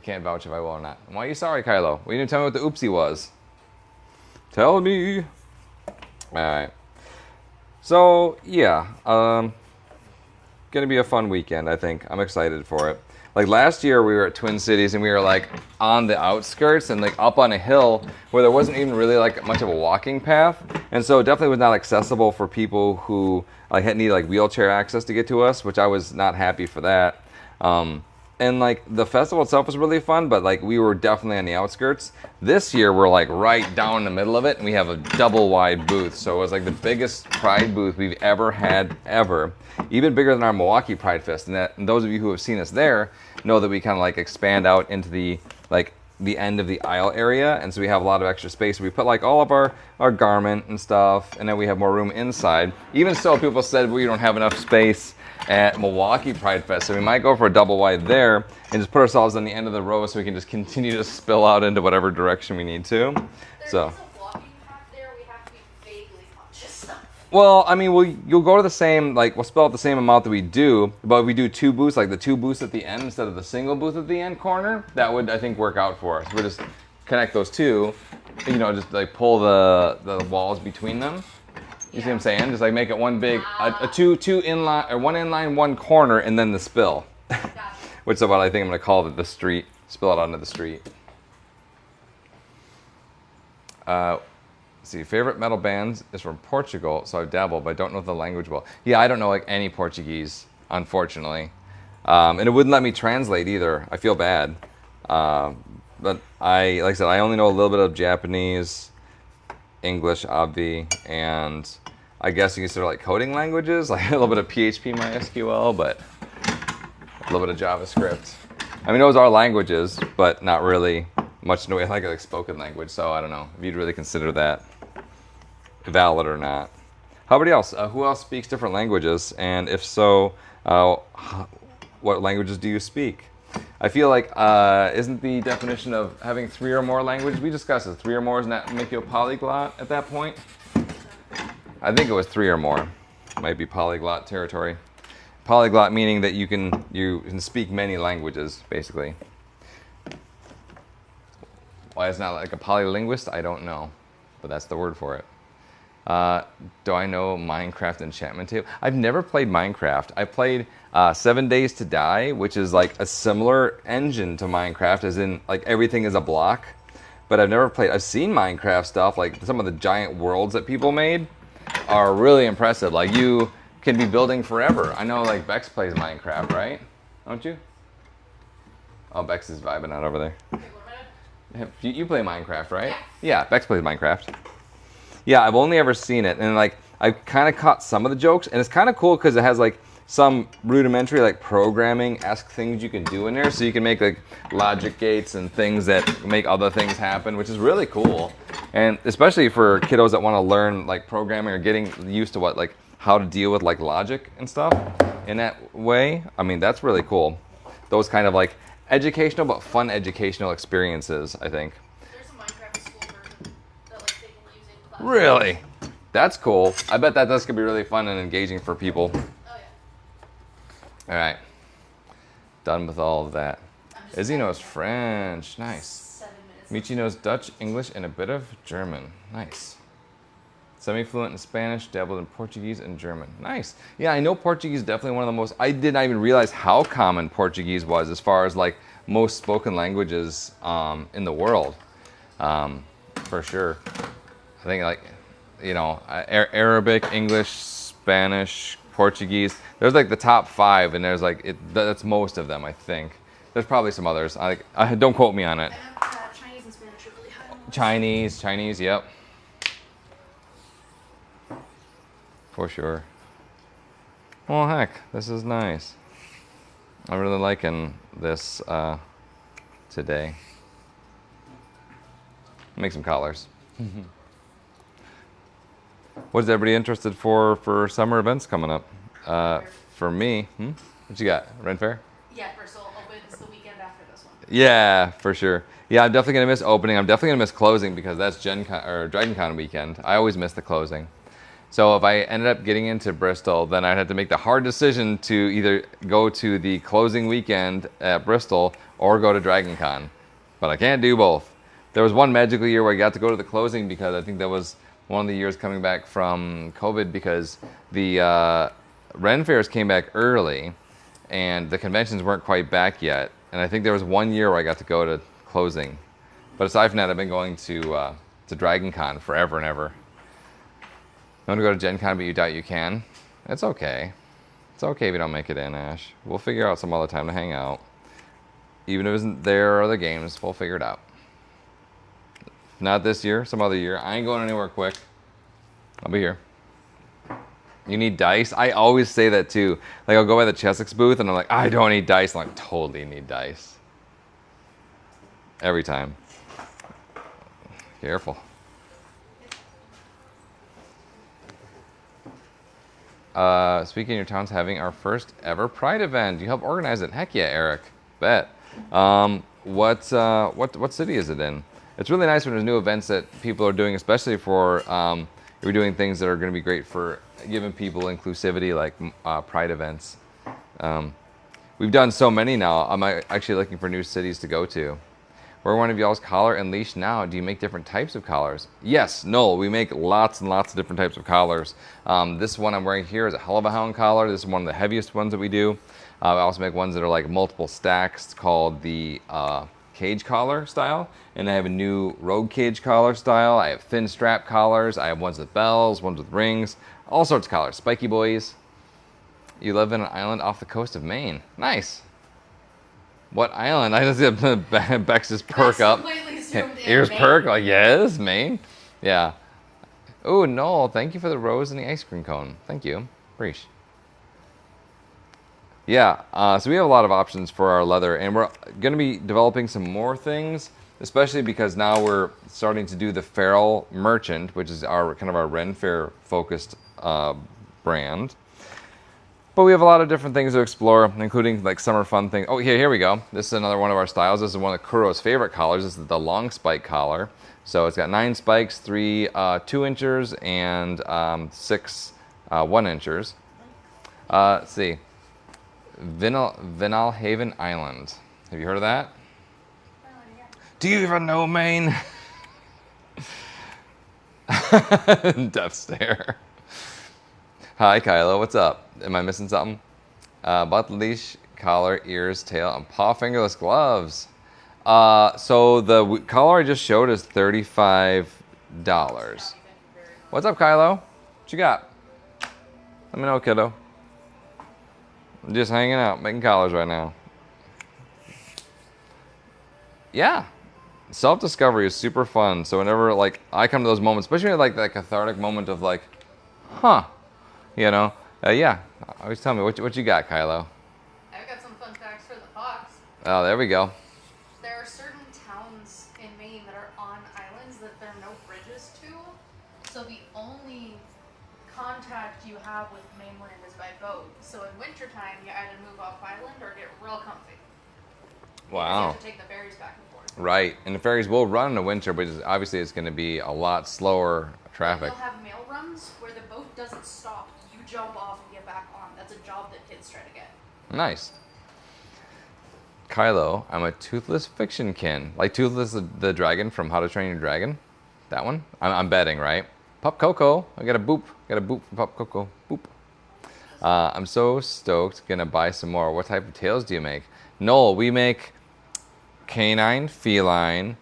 can't vouch if I will or not. Why are you sorry, Kylo? Well, you didn't tell me what the oopsie was. Tell me. All right. So yeah, gonna be a fun weekend. I think I'm excited for it. Like last year, we were at Twin Cities and we were like on the outskirts and like up on a hill where there wasn't even really like much of a walking path, and so it definitely was not accessible for people who like had need like wheelchair access to get to us, which I was not happy for that. And like the festival itself was really fun, but like we were definitely on the outskirts. This year we're like right down in the middle of it, and we have a double wide booth. So it was like the biggest Pride booth we've ever had ever, even bigger than our Milwaukee Pride Fest. And those of you who have seen us there know that we kind of like expand out into the like the end of the aisle area, and so we have a lot of extra space. We put like all of our garment and stuff, and then we have more room inside. Even so, people said we don't have enough space at Milwaukee Pride Fest, so we might go for a double wide there and just put ourselves on the end of the row so we can just continue to spill out into whatever direction we need to. There So. is a walking path there. We have to be vaguely conscious of. Well, I mean, you'll go to the same, like, we'll spill out the same amount that we do, but if we do 2 booths, like the 2 booths at the end instead of the single booth at the end corner, that would, I think, work out for us. We'll just connect those 2, you know, just like pull the walls between them. You see what I'm saying? Just like make it one big, a two inline, or 1 inline, 1 corner, and then the spill. Gotcha. Which is what I think I'm gonna call the street. Spill it onto the street. Let's see, favorite metal bands is from Portugal, so I've dabbled, but I don't know the language well. Yeah, I don't know like any Portuguese, unfortunately. And it wouldn't let me translate either. I feel bad. But like I said, I only know a little bit of Japanese, English, obvi, and I guess you consider like coding languages, like a little bit of PHP, MySQL, but a little bit of JavaScript. I mean, those are languages, but not really much in the way like a spoken language, so I don't know if you'd really consider that valid or not. How about else? Who else speaks different languages? And if so, what languages do you speak? I feel like, isn't the definition of having 3 or more languages, we discussed it, 3 or more, doesn't that make you a polyglot at that point? I think it was 3 or more. Might be polyglot territory. Polyglot meaning that you can speak many languages, basically. Why it's not like a polylinguist, I don't know, but that's the word for it. Do I know Minecraft enchantment table? I've never played Minecraft. I played 7 Days to Die, which is like a similar engine to Minecraft, as in like everything is a block. But I've never played. I've seen Minecraft stuff, like some of the giant worlds that people made. are really impressive. Like you can be building forever. I know like Bex plays Minecraft, right? Don't you? Oh, Bex is vibing out over there. Okay, what am I doing? You play Minecraft, right? Yeah. Yeah, Bex plays Minecraft. Yeah, I've only ever seen it, and like I kind of caught some of the jokes, and it's kind of cool because it has like some rudimentary like programming-esque things you can do in there, so you can make like logic gates and things that make other things happen, which is really cool. And especially for kiddos that want to learn like programming or getting used to what like how to deal with like logic and stuff in that way. I mean, that's really cool. Those kind of like educational but fun educational experiences, I think. There's a Minecraft school version that like they can use in class. Really? That's cool. I bet that's going to be really fun and engaging for people. Oh yeah. All right. Done with all of that. I'm just Izzy knows French. Nice. 7 minutes. Michi knows Dutch, English, and a bit of German. Nice. Semi-fluent in Spanish, dabbled in Portuguese and German. Nice. Yeah, I know Portuguese is definitely one of the most... I did not even realize how common Portuguese was as far as like most spoken languages in the world. For sure. I think like, you know, Arabic, English, Spanish, Portuguese. There's like the top 5, and there's like that's most of them, I think. There's probably some others. Don't quote me on it. I know Chinese and Spanish are really high on the list. Chinese, yep. For sure. Well, heck, this is nice. I'm really liking this today. Make some collars. What is everybody interested for summer events coming up? For me, what you got? Ren Fair? Yeah, Bristol opens the weekend after this one. Yeah, for sure. Yeah, I'm definitely gonna miss opening. I'm definitely gonna miss closing because that's DragonCon weekend. I always miss the closing. So if I ended up getting into Bristol, then I'd have to make the hard decision to either go to the closing weekend at Bristol or go to DragonCon. But I can't do both. There was one magical year where I got to go to the closing because I think that was one of the years coming back from COVID because the Ren Fairs came back early and the conventions weren't quite back yet. And I think there was one year where I got to go to closing. But aside from that, I've been going to DragonCon forever and ever. You want to go to Gen Con, but you doubt you can? It's okay. It's okay if you don't make it in, Ash. We'll figure out some other time to hang out. Even if it isn't there or other games, we'll figure it out. Not this year, some other year. I ain't going anywhere quick. I'll be here. You need dice? I always say that too. Like I'll go by the Chessex booth and I'm like, I don't need dice. I'm like, totally need dice. Every time. Careful. Speaking of your town's having our first ever Pride event. You help organize it. Heck yeah, Eric. Bet. What city is it in? It's really nice when there's new events that people are doing, especially for we're doing things that are going to be great for giving people inclusivity, like Pride events. We've done so many now. I'm actually looking for new cities to go to. Wear one of y'all's collar and leash now. Do you make different types of collars? Yes, no, we make lots and lots of different types of collars. This one I'm wearing here is a hell of a hound collar. This is one of the heaviest ones that we do. I also make ones that are like multiple stacks called the cage collar style. And I have a new rogue cage collar style. I have thin strap collars. I have ones with bells, ones with rings, all sorts of collars. Spiky boys. You live in an island off the coast of Maine. Nice. What island? I just get Bex's perk up. Ears perk, like, yes, Maine. Yeah. Oh, no, thank you for the rose and the ice cream cone. Thank you. Appreciate. Yeah, so we have a lot of options for our leather, and we're going to be developing some more things, especially because now we're starting to do the Feral Merchant, which is our kind of our Ren Fair focused brand. But we have a lot of different things to explore, including like summer fun things. Oh, here we go. This is another one of our styles. This is one of Kuro's favorite collars. This is the long spike collar. So it's got 9 spikes, 3 2-inchers, and 6 1-inchers. Let's see. Vinalhaven Island. Have you heard of that? Yeah. Do you even know Maine? Death stare. Hi, Kylo. What's up? Am I missing something? Butt leash, collar, ears, tail, and paw fingerless gloves. So the collar I just showed is $35. What's up, Kylo? What you got? Let me know, kiddo. I'm just hanging out, making collars right now. Yeah. Self-discovery is super fun. So whenever like I come to those moments, especially like that cathartic moment of like, huh, you know, yeah. Always tell me what you got, Kylo. I've got some fun facts for the fox. Oh, there we go. There are certain towns in Maine that are on islands that there are no bridges to. So the only contact you have with mainland is by boat. So in wintertime, you either move off island or get real comfy. Wow. You have to take the ferries back and forth. Right, and the ferries will run in the winter, but obviously it's going to be a lot slower traffic. They'll have mail runs where the boat doesn't stop. You jump off and get back on. That's a job that kids try to get. Nice. Kylo, I'm a toothless fiction kin. Like Toothless the dragon from How to Train Your Dragon. That one? I'm betting, right? Pup Coco. I got a boop. Got a boop from Pup Coco. Boop. I'm so stoked. Gonna buy some more. What type of tails do you make? Noel, we make canine, feline,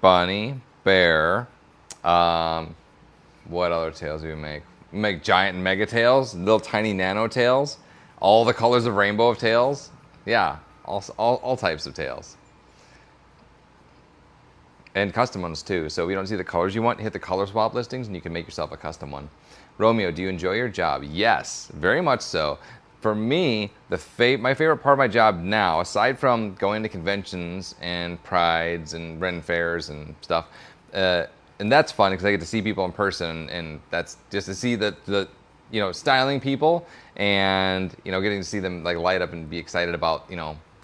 bunny, bear. What other tails do we make? We make giant mega tails, little tiny nano tails, all the colors of rainbow of tails. Yeah, all types of tails. And custom ones too. So if you don't see the colors you want, hit the color swap listings and you can make yourself a custom one. Romeo, do you enjoy your job? Yes, very much so. For me, my favorite part of my job now, aside from going to conventions and prides and Ren fairs and stuff, and that's fun because I get to see people in person, and that's just to see the styling people and getting to see them like light up and be excited about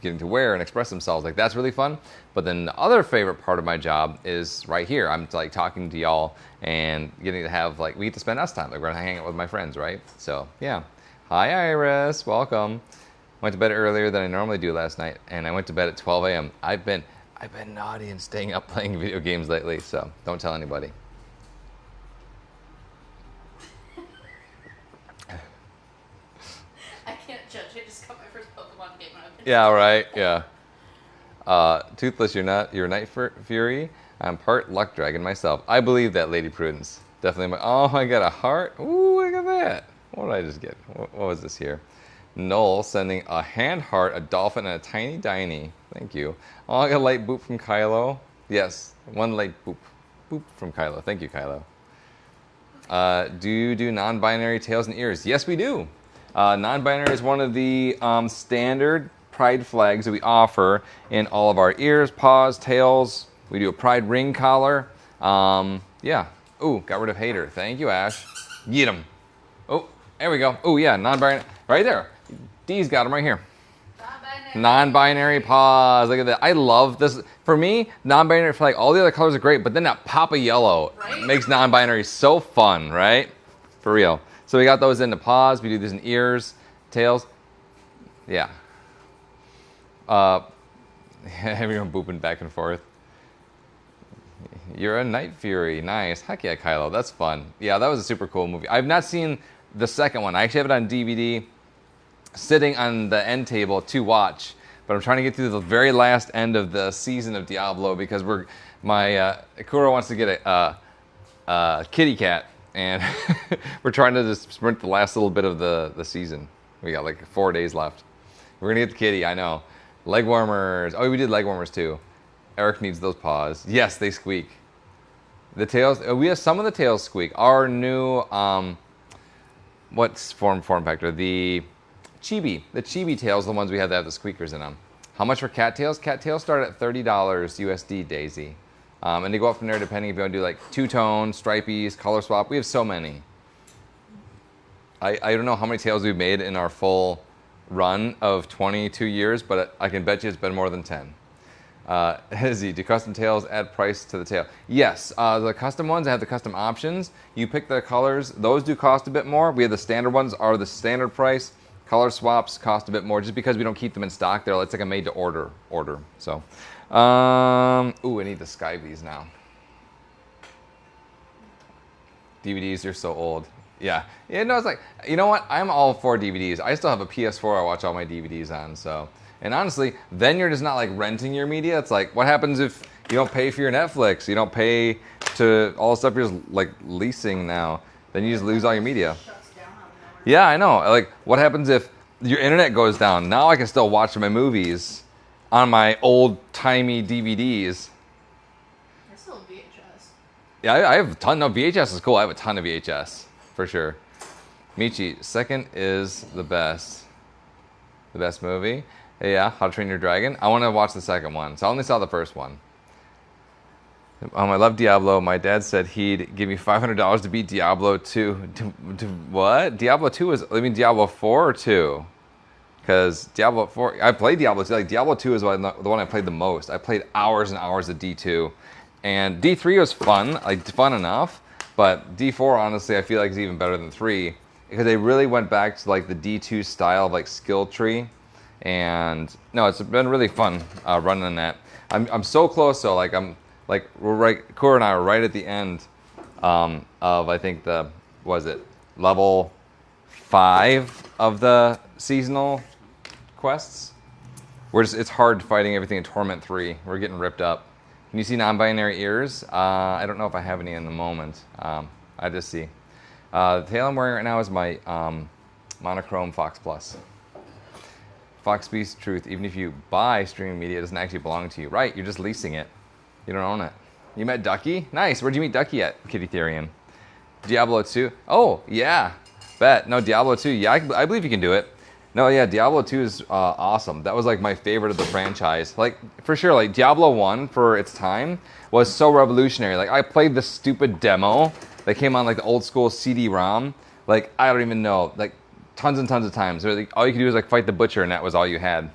getting to wear and express themselves. Like that's really fun. But then the other favorite part of my job is right here. I'm like talking to y'all and getting to have we get to spend us time. Like we're gonna hang out with my friends, right? So yeah. Hi Iris, welcome. Went to bed earlier than I normally do last night, and I went to bed at 12 a.m. I've been naughty and staying up playing video games lately, so don't tell anybody. I can't judge. I just got my first Pokemon game and I've been Yeah, right. Yeah. Toothless, you're a Night Fury. I'm part Luck Dragon myself. I believe that, Lady Prudence. Definitely. Oh, I got a heart. Ooh, look at that. What did I just get? What was this here? Noel sending a hand heart, a dolphin, and a tiny diny. Thank you. Oh, I got a light boop from Kylo. Yes, one light boop. Boop from Kylo. Thank you, Kylo. Do you do non-binary tails and ears? Yes, we do. Non-binary is one of the standard pride flags that we offer in all of our ears, paws, tails. We do a pride ring collar. Yeah. Ooh, got rid of hater. Thank you, Ash. Get him. Oh, there we go. Oh, yeah, non-binary. Right there. D's got him right here. Non-binary paws. Look at that. I love this. For me, non-binary flag, all the other colors are great, but then that pop of yellow makes non-binary so fun, right? For real. So we got those in the paws. We do this in ears, tails. Yeah. Everyone booping back and forth. You're a Night Fury. Nice. Heck yeah, Kylo. That's fun. Yeah, that was a super cool movie. I've not seen the second one. I actually have it on DVD, sitting on the end table to watch. But I'm trying to get through the very last end of the season of Diablo because Ikura wants to get a kitty cat, and we're trying to just sprint the last little bit of the season. We got like 4 days left. We're gonna get the kitty. I know. Leg warmers. Oh, we did leg warmers too. Eric needs those paws. Yes, they squeak. The tails. We have some of the tails squeak. Our new what's form factor? The chibi. The chibi tails, the ones we have that have the squeakers in them. How much for cattails? Cattails start at $30 USD, Daisy. And they go up from there depending if you want to do like two-tone, stripies, color swap. We have so many. I don't know how many tails we've made in our full run of 22 years, but I can bet you it's been more than 10. Hezzy, do custom tails add price to the tail? Yes, the custom ones have the custom options. You pick the colors. Those do cost a bit more. We have the standard ones are the standard price. Color swaps cost a bit more just because we don't keep them in stock. It's like a made to order. So, ooh, I need the Sky Bees now. DVDs are so old. Yeah, no, it's like, you know what? I'm all for DVDs. I still have a PS4 I watch all my DVDs on, so. And honestly, then you're just not like renting your media. It's like, what happens if you don't pay for your Netflix? You don't pay to all the stuff you're just like leasing now. then you just lose all your media. Shuts down out of nowhere. Yeah, I know. Like, what happens if your internet goes down? Now I can still watch my movies on my old-timey DVDs. It's still VHS. Yeah, I have a ton. No, VHS is cool. I have a ton of VHS, for sure. Michi, second is the best. The best movie? Yeah, How to Train Your Dragon. I want to watch the second one, so I only saw the first one. I love Diablo. My dad said he'd give me $500 to beat Diablo 2. To what? Diablo 2 is, I mean, Diablo 4 or 2? Because Diablo 4, I played Diablo 2. Like, Diablo 2 is the one I played the most. I played hours and hours of D2. And D3 was fun, like fun enough. But D4, honestly, I feel like is even better than 3. Because they really went back to like the D2 style of like skill tree. And no, it's been really fun running that. I'm so close though. Like we're right. Cora and I are right at the end of I think level 5 of the seasonal quests. It's hard fighting everything in Torment 3. We're getting ripped up. Can you see non-binary ears? I don't know if I have any in the moment. I just see. The tail I'm wearing right now is my monochrome Fox Plus. Fox speaks the truth. Even if you buy streaming media, it doesn't actually belong to you. Right, you're just leasing it. You don't own it. You met Ducky? Nice. Where'd you meet Ducky at, Kitty Therian? Diablo 2? Oh, yeah. Bet. No, Diablo 2. Yeah, I believe you can do it. No, yeah, Diablo 2 is awesome. That was like my favorite of the franchise. Like, for sure, like Diablo 1 for its time was so revolutionary. Like, I played the stupid demo that came on like the old school CD-ROM. Like, I don't even know. Like, tons and tons of times. Like, all you could do was like fight the butcher and that was all you had.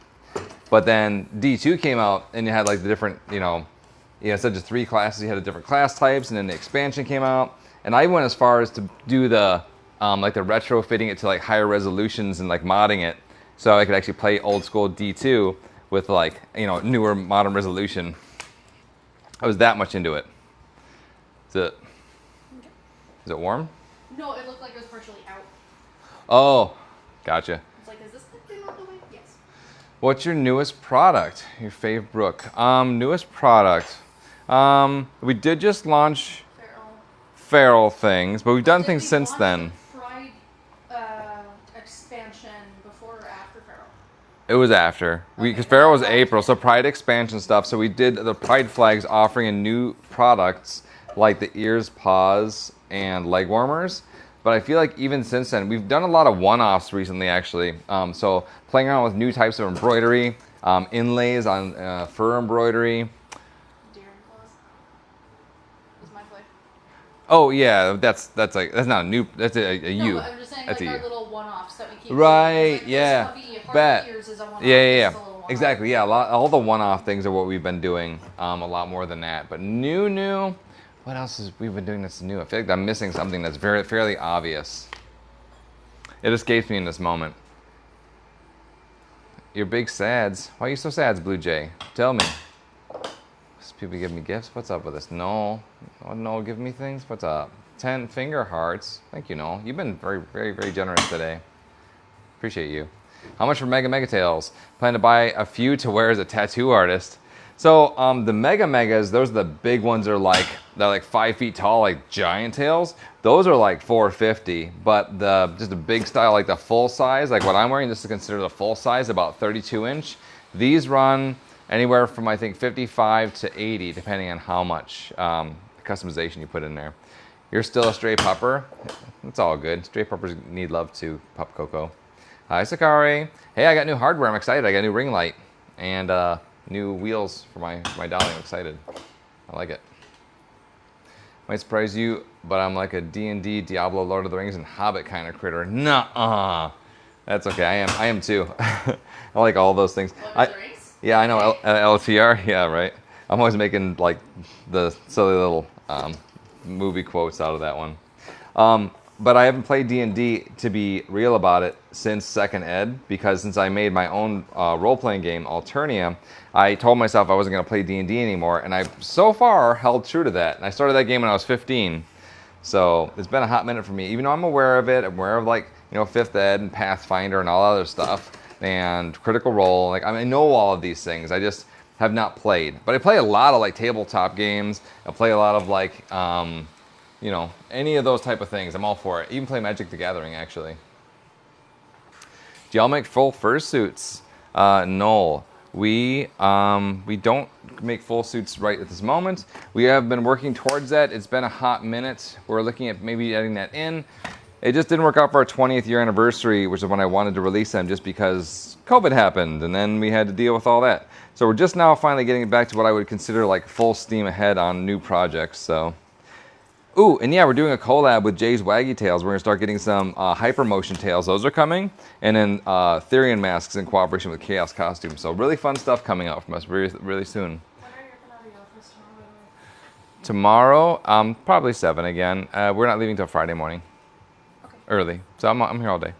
But then D2 came out and you had like the different, instead of just 3 classes, you had the different class types, and then the expansion came out. And I went as far as to do the like the retrofitting it to like higher resolutions and like modding it so I could actually play old school D2 with like, newer modern resolution. I was that much into it. Is it warm? No, it looked like it was partially out. Oh, gotcha. It's like, is this thing out the way? Yes. What's your newest product? Your fave Brooke. Newest product. We did just launch Feral things, but we've done things since then. Pride expansion before or after Feral? It was after. Because Feral was April, so Pride expansion stuff. So we did the Pride flags offering in new products like the ears, paws, and leg warmers. But I feel like even since then, we've done a lot of one-offs recently, actually. So playing around with new types of embroidery, inlays on fur embroidery. Deer claws was my play. Oh yeah, that's not a new. That's a No, U. but I'm just saying That's like a our U. little one-offs that we keep. Right. Like, Yeah. Those puffy Bet. ears is a one-off. Yeah. Just a little one-off. Exactly. Yeah. All the one-off things are what we've been doing. A lot more than that. But new. What else is we've been doing that's new? I feel like I'm missing something that's fairly obvious. It escapes me in this moment. Your big sads. Why are you so sad, Blue Jay? Tell me. People give me gifts. What's up with this? No, give me things. What's up? 10 finger hearts. Thank you, Noel. You've been very, very, very generous today. Appreciate you. How much for Mega Tails? Plan to buy a few to wear as a tattoo artist. So the Megas, those are the big ones. They're like 5 feet tall, like giant tails. Those are like $450. But just a big style, like the full size, like what I'm wearing, this is considered a full size, about 32 inch. These run anywhere from I think 55 to 80, depending on how much customization you put in there. You're still a stray pupper. It's all good. Stray puppers need love too. Pup Coco. Hi Sakari. Hey, I got new hardware. I'm excited. I got a new ring light and new wheels for my dolly. I'm excited. I like it. Might surprise you, but I'm like a D&D, Diablo, Lord of the Rings, and Hobbit kind of critter. Nuh-uh. That's okay. I am too. I like all those things. Lord of the Rings? Yeah, I know. LTR. Yeah, right. I'm always making like the silly little movie quotes out of that one. But I haven't played D&D, to be real about it, since 2nd ed, because since I made my own role-playing game, Alternia, I told myself I wasn't going to play D&D anymore, and I've so far held true to that. And I started that game when I was 15, so it's been a hot minute for me. Even though I'm aware of it, I'm aware of 5th ed and Pathfinder and all other stuff, and Critical Role. I know all of these things. I just have not played. But I play a lot of tabletop games. I play a lot of you know, any of those type of things, I'm all for it. Even play Magic the Gathering, actually. Do y'all make full fursuits? No. We don't make full suits right at this moment. We have been working towards that. It's been a hot minute. We're looking at maybe adding that in. It just didn't work out for our 20th year anniversary, which is when I wanted to release them, just because COVID happened, and then we had to deal with all that. So we're just now finally getting back to what I would consider like full steam ahead on new projects. So, ooh, and yeah, we're doing a collab with Jay's Waggy Tails. We're gonna start getting some hyper motion tails. Those are coming, and then Therian masks in cooperation with Chaos Costumes. So really fun stuff coming out from us really, really soon. When are you going out of the office Tomorrow, probably 7 again. We're not leaving till Friday morning. Okay. Early, so I'm here all day. Okay.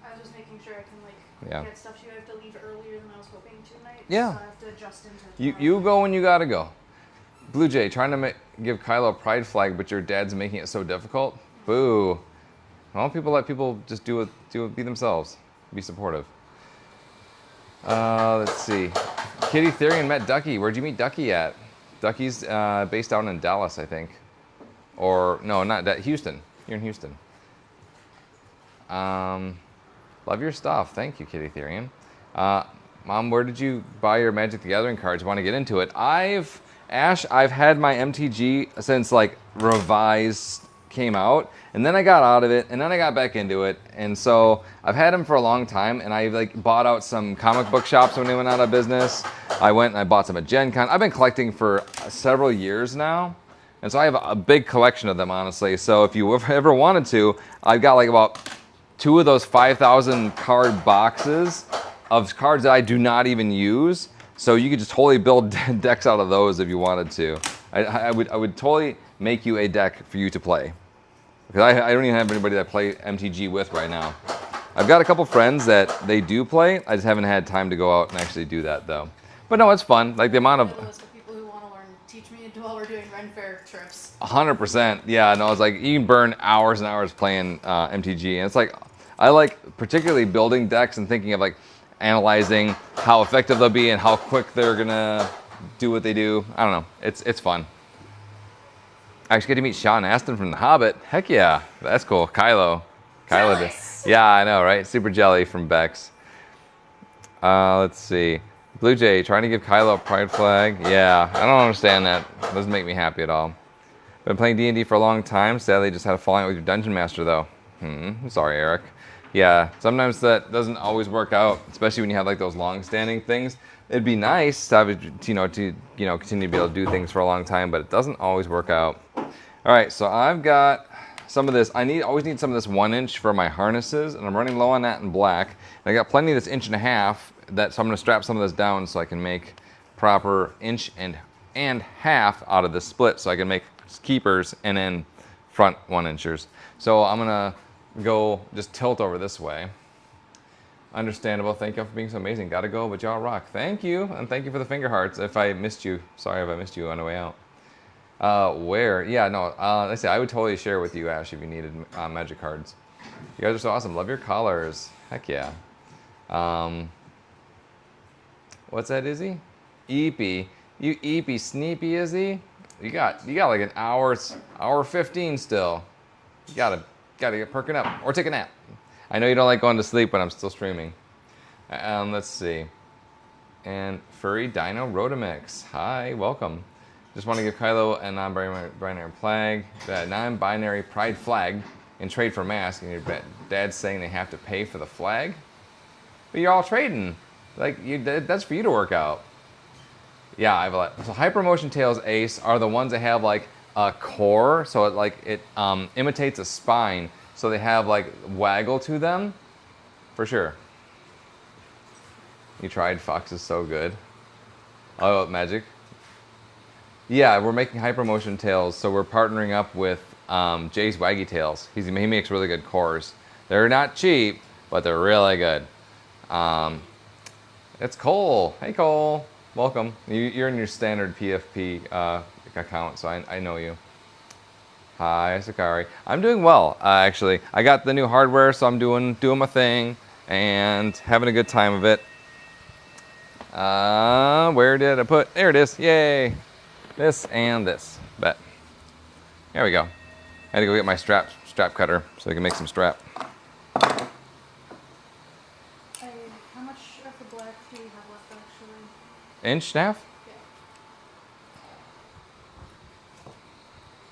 I was just making sure I can like Yeah. get stuff. You have to leave earlier than I was hoping tonight. Yeah. So I have to adjust into You go when you gotta go. Blue Jay, trying to give Kylo a pride flag, but your dad's making it so difficult. Boo. Well, people let people just be themselves. Be supportive. Let's see. Kitty Therian met Ducky. Where'd you meet Ducky at? Ducky's based out in Dallas, I think. Or no, not that. Houston. You're in Houston. Love your stuff. Thank you, Kitty Therian. Mom, where did you buy your Magic the Gathering cards? Want to get into it? I've had my MTG since like Revised came out, and then I got out of it, and then I got back into it, and so I've had them for a long time, and I like bought out some comic book shops when they went out of business. I went and I bought some at Gen Con. I've been collecting for several years now, and so I have a big collection of them, honestly. So if you ever wanted to, I've got like about 2 of those 5,000 card boxes of cards that I do not even use. So you could just totally build decks out of those if you wanted to. I would totally make you a deck for you to play. Because I don't even have anybody that I play MTG with right now. I've got a couple friends that they do play. I just haven't had time to go out and actually do that though. But no, it's fun. Like the amount of... List of people who want to learn, teach me while we're doing Ren Fair trips. 100%. Yeah, no, it's like you can burn hours and hours playing MTG. And it's like, I like particularly building decks and thinking of like analyzing how effective they'll be and how quick they're gonna do what they do. I don't know. It's fun. I actually get to meet Sean Astin from The Hobbit. Heck yeah, that's cool. Kylo. Jealous. Yeah, I know, right? Super jelly from Bex. Let's see. Blue Jay trying to give Kylo a pride flag. Yeah, I don't understand that. It doesn't make me happy at all. Been playing D&D for a long time. Sadly, just had a falling out with your dungeon master though. I'm sorry, Eric. Yeah, sometimes that doesn't always work out, especially when you have like those long-standing things. It'd be nice to have, continue to be able to do things for a long time, but it doesn't always work out. All right, so I've got some of this. Always need some of this 1-inch for my harnesses, and I'm running low on that in black. And I got plenty of this 1.5 inch so I'm going to strap some of this down so I can make proper 1.5 inch out of this split, so I can make keepers and then front 1-inchers. So I'm going to go just tilt over this way. Understandable. Thank you for being so amazing. Gotta go, but y'all rock. Thank you, and thank you for the finger hearts. If I missed you, sorry if I missed you on the way out. Where? Yeah, no. Like I said, I would totally share with you, Ash, if you needed magic cards. You guys are so awesome. Love your collars. Heck yeah. What's that, Izzy? Eepy. You eepy sneepy, Izzy. You got like an hour 15 still. You gotta get perking up or take a nap. I know you don't like going to sleep when I'm still streaming. Let's see. And Furry Dino Rotomix. Hi, welcome. Just want to give Kylo a non-binary non-binary pride flag in trade for mask, and your dad's saying they have to pay for the flag? But you're all trading. Like, that's for you to work out. Yeah, I have a lot. So Hyper Motion Tails Ace are the ones that have like a core, so it imitates a spine, so they have like waggle to them, for sure. You tried? Fox is so good. Oh, Magic. Yeah, we're making Hyper Motion Tails, so we're partnering up with Jay's Waggy Tails. He makes really good cores. They're not cheap, but they're really good. It's Cole. Hey, Cole. Welcome. You're in your standard PFP account, so I know you. Hi, Sakari. I'm doing well, actually. I got the new hardware, so I'm doing my thing and having a good time of it. Where did I put? There it is. Yay. This and this. Bet. There we go. had to go get my strap cutter so I can make some strap. How much of the black do you have left, actually? Inch and a half? Yeah.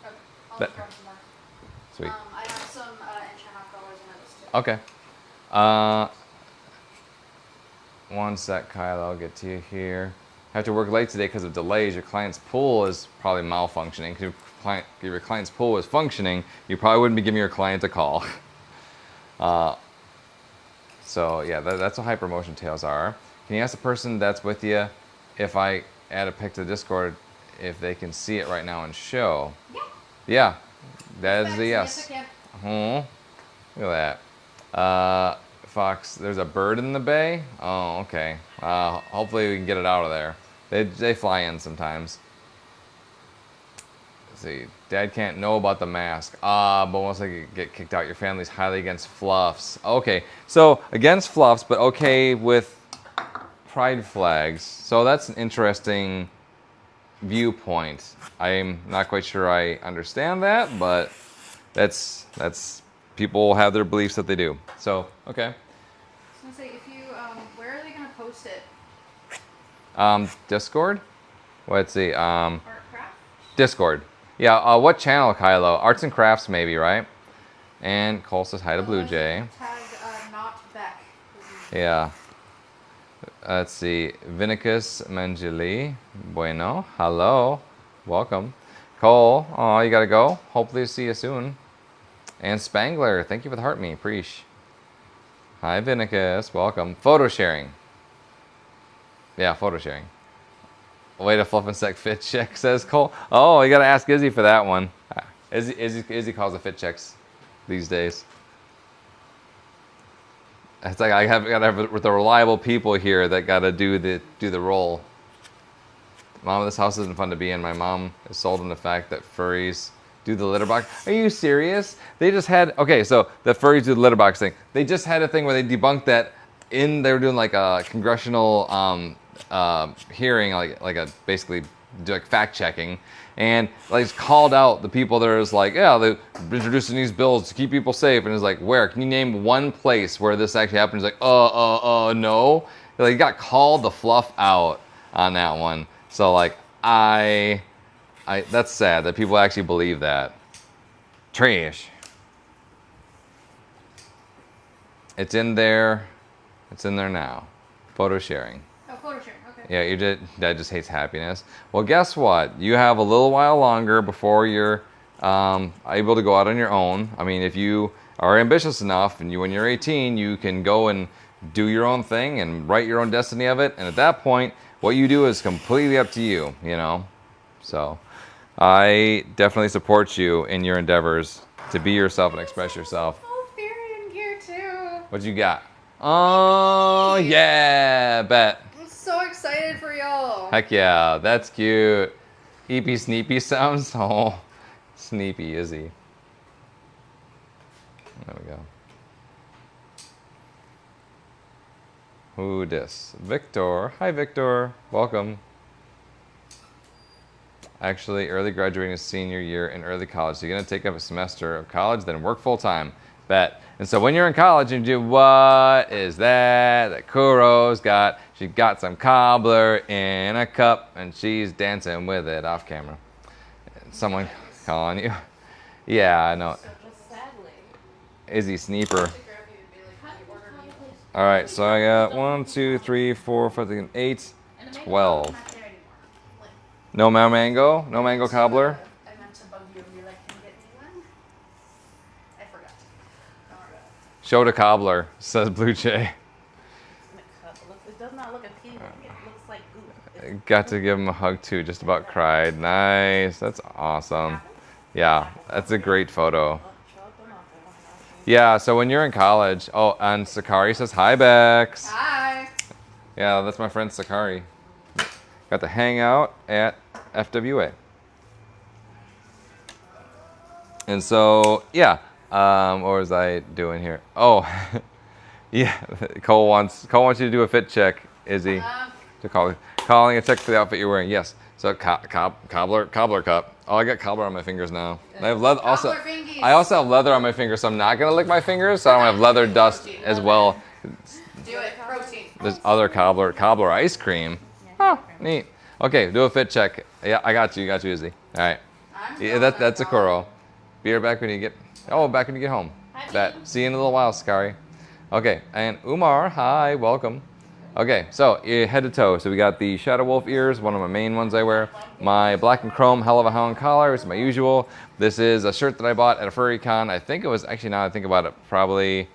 Okay, I'll That- just grab some more. Sweet. I have some $1.5 in this too. Okay. One sec, Kyle. I'll get to you here. I have to work late today because of delays. Your client's pool is probably malfunctioning. If your client's pool was functioning, you probably wouldn't be giving your client a call. So yeah, that's what hypermotion tails are. Can you ask the person that's with you if I add a pic to the Discord if they can see it right now and show? Yeah. Yeah, that is a Yes, yes. I can. Look at that. Fox, there's a bird in the bay? Oh, okay. Hopefully we can get it out of there. They fly in sometimes. Let's see. Dad can't know about the mask. But once I get kicked out, your family's highly against fluffs. Okay, so against fluffs, but okay with pride flags. So that's an interesting viewpoint. I'm not quite sure I understand that, but that's people have their beliefs that they do. So, okay. I was gonna say, if you, where are they gonna post it? Discord? Let's see. Art craft? Discord. Yeah, what channel, Kylo? Arts and Crafts, maybe, right? And Cole says hi to Blue Jay. Tag not Beck. Yeah. Let's see. Vinicus Mangeli. Bueno. Hello. Welcome. Cole. Oh, you gotta go. Hopefully see you soon. And Spangler. Thank you for the heart me. Preach. Hi, Vinicus. Welcome. Photo sharing. Yeah, photo sharing. Way to fluff and sec fit check, says Cole. Oh, you gotta ask Izzy for that one. Izzy calls the fit checks these days. It's like I gotta have the reliable people here that gotta do the role. Mom, this house isn't fun to be in. My mom is sold on the fact that furries do the litter box. Are you serious? They just had, okay, so the furries do the litter box thing. They just had a thing where they debunked that they were doing like a congressional hearing, like a basically like fact checking, and like called out the people that are like, yeah, they're introducing these bills to keep people safe, and it's like, where? Can you name one place where this actually happened? It's like, no. Like, got called the fluff out on that one. So like, that's sad that people actually believe that. Trash. It's in there. It's in there now. Photo sharing. Oh, photo sharing. Okay. Yeah, Dad just hates happiness. Well, guess what? You have a little while longer before you're able to go out on your own. I mean, if you are ambitious enough and when you're 18, you can go and do your own thing and write your own destiny of it. And at that point, what you do is completely up to you, you know? So I definitely support you in your endeavors to be yourself and express yourself. Oh, fairy in gear too. What you got? Oh, yeah, bet. I'm so excited for y'all. Heck yeah, that's cute. Eepy Sneepy sounds. Oh, Sneepy is he? There we go. Who dis? Victor. Hi, Victor. Welcome. Actually, early graduating is senior year in early college. So you're going to take up a semester of college, then work full time. Bet. And so when you're in college and you do, what is that Kuro's got? She got some cobbler in a cup and she's dancing with it off camera. Someone calling you. Yeah, I know. Izzy Sneeper. All right, so I got 1, 2, 3, 4, 5, 8, 12. No mango? No mango cobbler? I meant to bug you and be like, can you get me one? I forgot. Don't worry about it. Show the cobbler, says Blue Jay. It does not look appealing. It looks like goo. Got to give him a hug too, just about cried. Nice, that's awesome. Yeah, that's a great photo. Yeah, so when you're in college, oh, and Sakari says, hi, Bex. Hi. Yeah, that's my friend Sakari. Got to hang out at FWA. And so, yeah, what was I doing here? Oh, yeah, Cole wants you to do a fit check, Izzy. To calling a check for the outfit you're wearing. Yes. So cobbler cup. Oh, I got cobbler on my fingers now. And I have leather also. Cobbler Nice. I also have leather on my fingers, so I'm not gonna lick my fingers, so I don't have leather dust as well. Do it. Protein. There's other cobbler ice cream. Oh, neat. Okay, do a fit check. Yeah, I got you. Easy. All right. Yeah, that's a Kuro. Be right back when you get. Oh, back when you get home. See you in a little while, Scary. Okay, and Umar, hi, welcome. Okay, so head to toe. So we got the Shadow Wolf ears, one of my main ones I wear. My black and chrome Hell of a Hound collar is my usual. This is a shirt that I bought at a furry con. I think it was actually, now I think about it, probably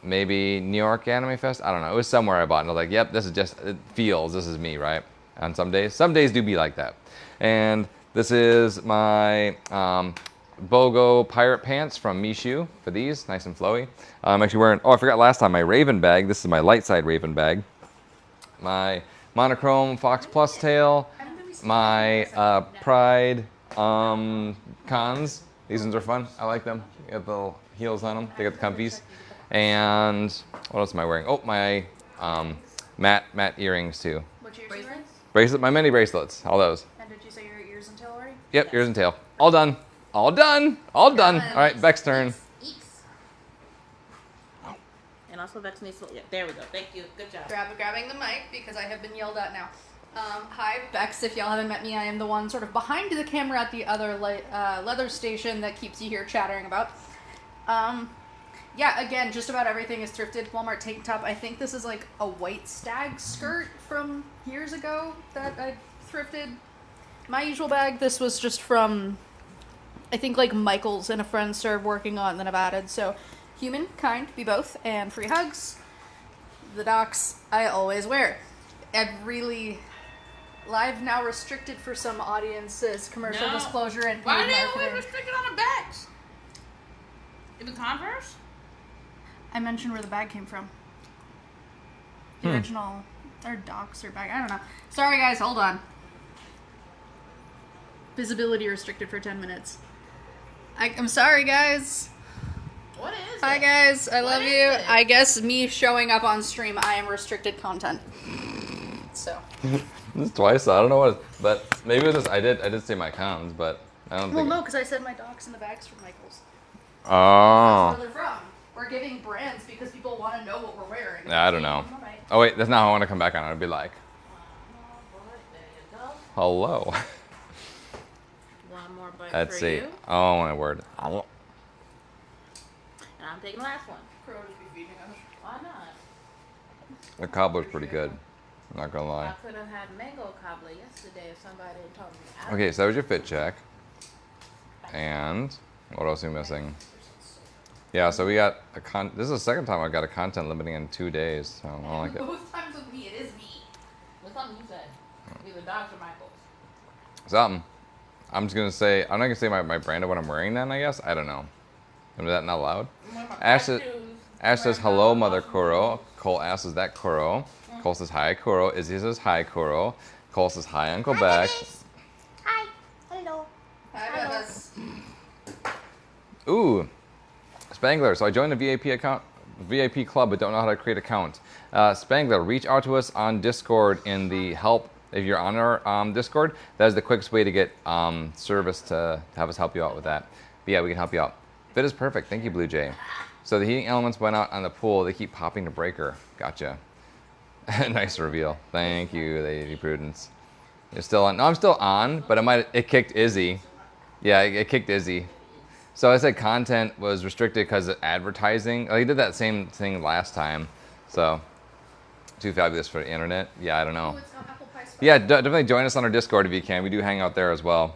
maybe New York Anime Fest. I don't know. It was somewhere I bought, and I was like, "Yep, this is just this is me, right?" On some days do be like that. And this is my BOGO pirate pants from Mishu for these, nice and flowy. I'm actually wearing. Oh, I forgot last time my Raven bag. This is my light side Raven bag. My monochrome Fox Plus tail. My Pride cons. These ones are fun. I like them. They got the little heels on them. They got the comfies. And what else am I wearing? Oh, my matte earrings too. What's your ears? Bracelet, my mini bracelets, all those. And did you say your ears and tail already? Yep, ears and tail. All done. All done. All done. All right, Beck's turn. And also Vex needs to, yeah, there we go. Thank you. Good job. Grabbing the mic because I have been yelled at now. Hi, Bex. If y'all haven't met me, I am the one sort of behind the camera at the other leather station that keeps you here chattering about. Yeah, again, just about everything is thrifted. Walmart tank top. I think this is like a white stag skirt from years ago that I thrifted. My usual bag, this was just from, I think like Michael's and a friend started working on, then I've added. So human, kind, be both, and free hugs. The docs I always wear. Live now restricted for some audiences, commercial disclosure and paid Why marketing. didn't we restrict it on the backs? In the Converse? I mentioned where the bag came from. The original, or docs or bag, I don't know. Sorry guys, hold on. Visibility restricted for 10 minutes. I'm sorry guys. What is Hi it? guys, I love is you. it? I guess me showing up on stream, I am restricted content. So. This is twice, I don't know what, but maybe it was just, I did say my cons, but I don't Well, think. no, because I said my docs and the bags from Michael's. That's Oh. where they're from. We're giving brands because people want to know what we're wearing. I don't know. Oh wait, that's not how I want to come back on. I'd be like, There you go. hello. One more bite Let's for see. you. Oh my word. And I'm taking the last one. Crow just be feeding us. Why not? The cobbler's pretty good. I'm not gonna I lie. could have had mango cobbler yesterday if somebody had told me. Okay, so that was your fit check. And what else are we missing? Yeah, so we got this is the second time I got a content limiting in 2 days. So I don't like it. Both times with me, it is me. What's something you said? Either Docs or Michael's. Something. I'm just gonna say I'm not gonna say my brand of what I'm wearing then, I guess. I don't know. Is that not loud? Ash says hello, Mother Kuro. Cole asks, is that Kuro? Cole says hi, Kuro. Izzy says hi, Kuro. Cole says hi, Uncle Bex. Hi. Hello. Hi, Bubba's. Ooh, Spangler. So I joined a VIP club, but don't know how to create an account. Spangler, reach out to us on Discord in the help. If you're on our Discord, that is the quickest way to get service to have us help you out with that. But yeah, we can help you out. Fit is perfect. Thank you, Blue Jay. So the heating elements went out on the pool. They keep popping the breaker. Gotcha. Nice reveal. Thank you, Lady Prudence. You're still on. No, I'm still on, but it kicked Izzy. Yeah, it kicked Izzy. So I said content was restricted because of advertising. He did that same thing last time. So, too fabulous for the internet. Yeah, I don't know. Oh, it's got apple pie spice. Yeah, definitely join us on our Discord if you can. We do hang out there as well.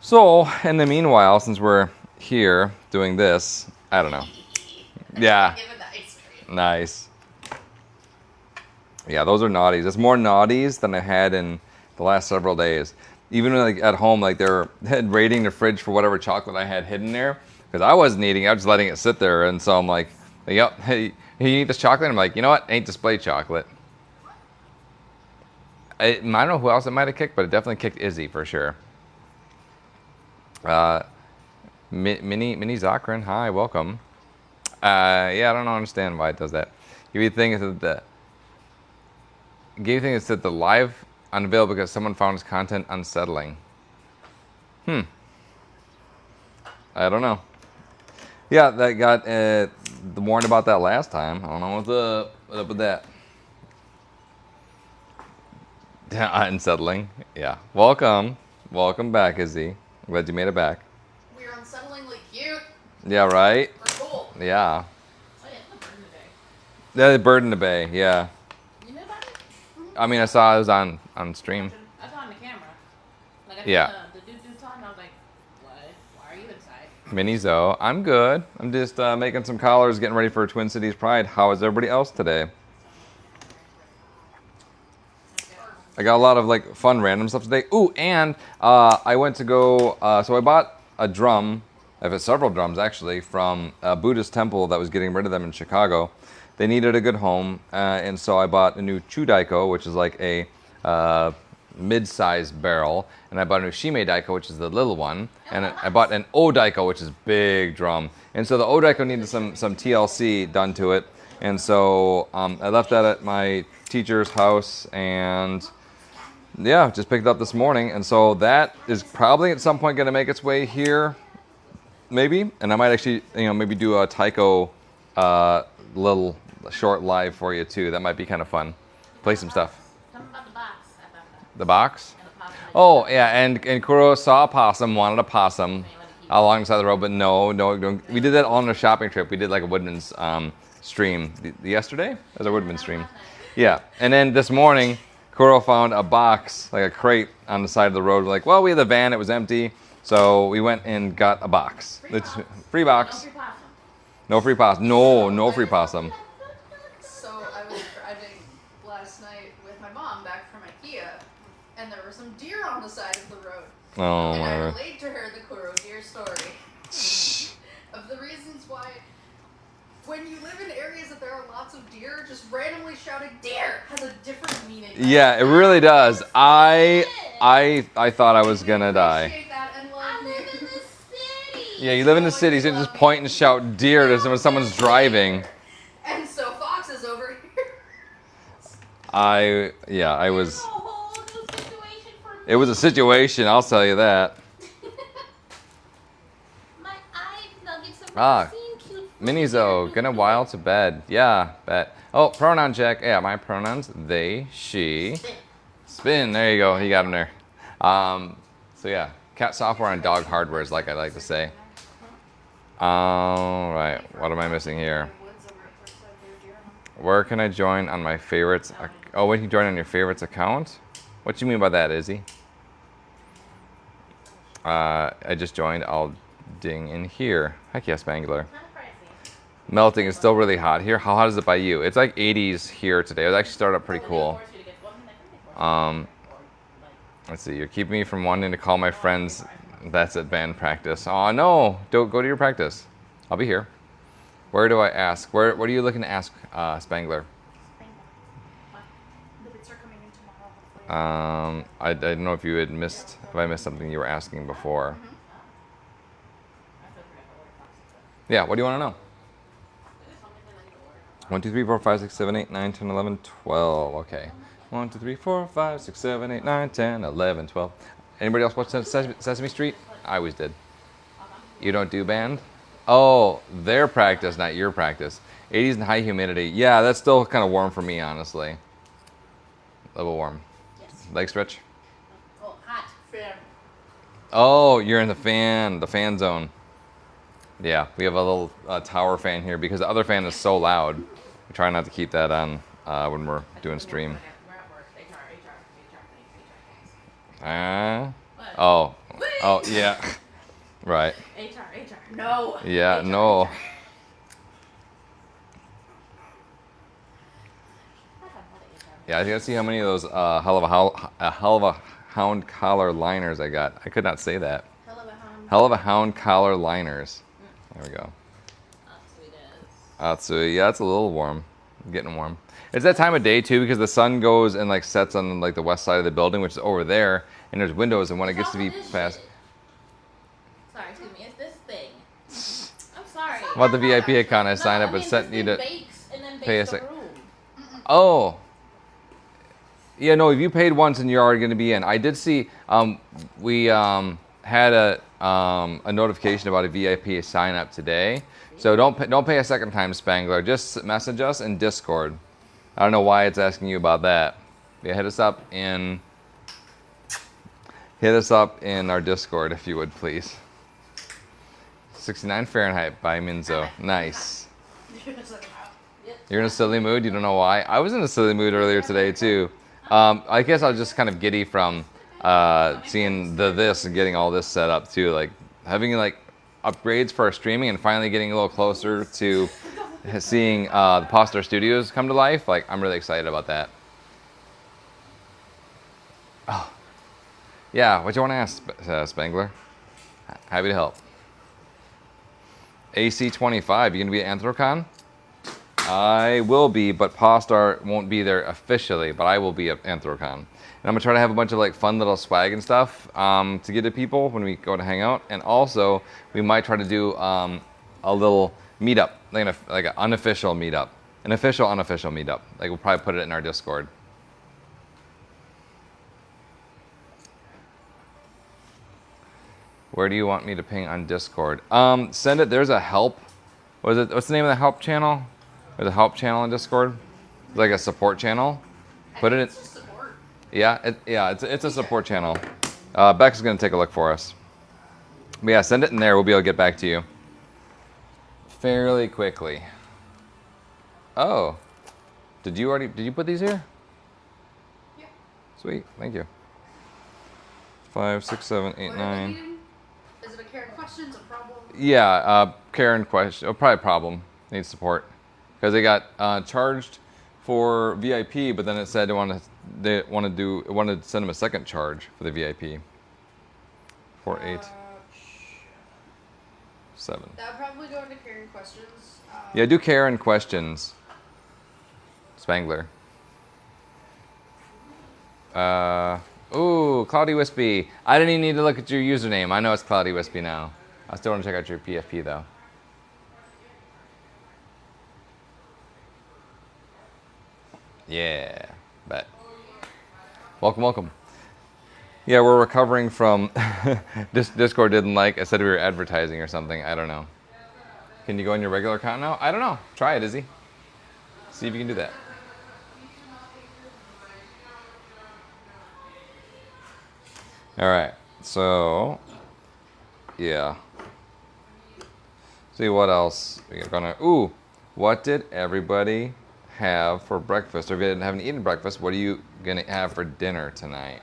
So, in the meanwhile, since we're here doing this, I don't know. Yeah, Give it the ice cream. nice. Yeah, those are naughties. It's more naughties than I had in the last several days. Even like at home, like they're raiding the fridge for whatever chocolate I had hidden there because I wasn't eating. I was just letting it sit there, and so I'm like, "Yep, hey, you eat this chocolate?" I'm like, "You know what? Ain't display chocolate." I don't know who else it might have kicked, but it definitely kicked Izzy for sure. Mini Zakrin, hi, welcome. Yeah, I don't understand why it does that. Give you think is that the live unavailable because someone found his content unsettling. I don't know. Yeah, that got warned about that last time. I don't know what's up with that. Yeah, unsettling. Yeah. Welcome back, Izzy. I'm glad you made it back. We're unsettlingly cute. Yeah, right? We're cool. Yeah. Oh yeah, it's the bird in the bay. Yeah, the bird in the bay, yeah. You knew about it? I mean, I saw it was on stream. I saw it on the camera. Like I Yeah. the dude talking, and I was like, what? Why are you inside? Mini Zoe, I'm good. I'm just making some collars, getting ready for Twin Cities Pride. How is everybody else today? I got a lot of like fun random stuff today. Ooh, and I went to go, so I bought a drum, I've had several drums actually, from a Buddhist temple that was getting rid of them in Chicago. They needed a good home, and so I bought a new Chudaiko, which is like a mid-sized barrel, and I bought a new Shime Daiko, which is the little one, and I bought an O-Daiko, which is big drum. And so the O-Daiko needed some TLC done to it, and so I left that at my teacher's house, and yeah, just picked it up this morning, and so that is probably at some point going to make its way here, maybe, and I might actually, maybe do a Taiko little short live for you too. That might be kind of fun. Play some stuff. Tell me about the box. I found that. The box? And the possum. Oh yeah, and Kuro saw a possum, wanted a possum alongside the road, but no, we did that all on a shopping trip. We did like a Woodman's stream yesterday. It was a Woodman's stream. Yeah, and then this morning, Kuro found a box, like a crate on the side of the road. We're like, well, we had the van, it was empty, so we went and got a box. Free box. No free possum. No free possum. So I was driving last night with my mom back from IKEA, and there were some deer on the side of the road. Oh And I my. relayed to her the Kuro deer story of the reasons why when you live in areas that there are lots of deer, just randomly shouting "deer" has a different meaning. Yeah, it really does. I thought I was gonna die. Appreciate that and love I live you. in the city. Yeah, you live in the city, so you just point and shout deer to when someone's driving. And so Fox is over here. I There's a was. whole new situation for me. It was a situation, I'll tell you that. My eye nuggets of Ah, seeing cute. Minizo, gonna while to bed. Yeah, bet. Oh, pronoun check. Yeah, my pronouns, they, she. Spin, there you go. You got him there. So yeah, cat software and dog hardware is like I like to say. All right, what am I missing here? Where can I join on my favorites? Oh, when you join on your favorites account? What do you mean by that, Izzy? I just joined. I'll ding in here. Heck yeah, Spangler. Kind of pricey. Melting is still really hot here. How hot is it by you? It's like 80s here today. It actually started up pretty cool. Let's see. You're keeping me from wanting to call my friends. That's at band practice. Oh no! Don't go to your practice. I'll be here. Where do I ask? What are you looking to ask, Spangler? The bits are coming in tomorrow, hopefully. I don't know if you had missed. If I missed something you were asking before. Yeah. What do you want to know? 1, 2, 3, 4, 5, 6, 7, 8, 9, 10, 11, 12. Okay. 1, 2, 3, 4, 5, 6, 7, 8, 9, 10, 11, 12. Anybody else watch Sesame Street? I always did. You don't do band? Oh, their practice, not your practice. 80s and high humidity. Yeah, that's still kind of warm for me, honestly. A little warm. Yes. Leg stretch? Oh, hot. Fan. Oh, you're in the fan zone. Yeah, we have a little tower fan here because the other fan is so loud. We try not to keep that on when we're doing stream. We're at work. Oh, yeah. Right. HR. No. Yeah, no. Yeah, I gotta see how many of those hell of a hound collar liners I got. I could not say that. Hell of a hound collar liners. There we go. Atsui, yeah, it's a little warm. Getting warm. It's that time of day too because the sun goes and like sets on like the west side of the building, which is over there, and there's windows, and when it gets to be past. Sorry, excuse me. It's this thing. I'm sorry. About the VIP account, I signed up, I but mean, sent this you thing to bakes and then pay bakes a the sec. room. Oh. Yeah, no, if you paid once and you're already going to be in. I did see, had a notification about a VIP sign up today. So don't pay a second time, Spangler. Just message us in Discord. I don't know why it's asking you about that. Yeah, hit us up in our Discord if you would, please. 69 Fahrenheit by Minzo. Nice. You're in a silly mood? You don't know why? I was in a silly mood earlier today too. I guess I was just kind of giddy from seeing this and getting all this set up too. Like having like upgrades for our streaming and finally getting a little closer to seeing the Pawstar Studios come to life. Like I'm really excited about that. Oh, yeah. What you want to ask, Spangler? Happy to help. AC25. You gonna be at Anthrocon? I will be, but Pawstar won't be there officially, but I will be at Anthrocon. And I'm gonna try to have a bunch of like fun little swag and stuff to give to people when we go to hang out. And also, we might try to do a little meetup, like an unofficial meetup, an official, unofficial meetup. Like we'll probably put it in our Discord. Where do you want me to ping on Discord? Send it. There's a help. What's the name of the help channel? There's a help channel in Discord. It's like a support channel. Put it in. Support. Yeah, it's a support channel. Bex is gonna take a look for us. But yeah, send it in there. We'll be able to get back to you fairly quickly. Oh, did you put these here? Yeah. Sweet, thank you. 5, 6, 7, 8, What are they 9. needing? Is it a Karen question? A problem? Yeah, Karen question. Oh, probably a problem. Needs support because they got charged for VIP, but then it said it wanted to send them a second charge for the VIP. 4, 8, 7. That would probably go into Karen questions. Yeah, do Karen questions. Spangler. Ooh, Cloudy Wispy. I didn't even need to look at your username. I know it's Cloudy Wispy now. I still want to check out your PFP though. Yeah, bet. Welcome, welcome. Yeah, we're recovering from Discord didn't like. I said we were advertising or something. I don't know. Can you go on your regular account now? I don't know. Try it, Izzy. See if you can do that. All right. So, yeah. See what else we're gonna. Ooh, what did everybody have for breakfast? Or if you haven't eaten breakfast, what are you gonna have for dinner tonight?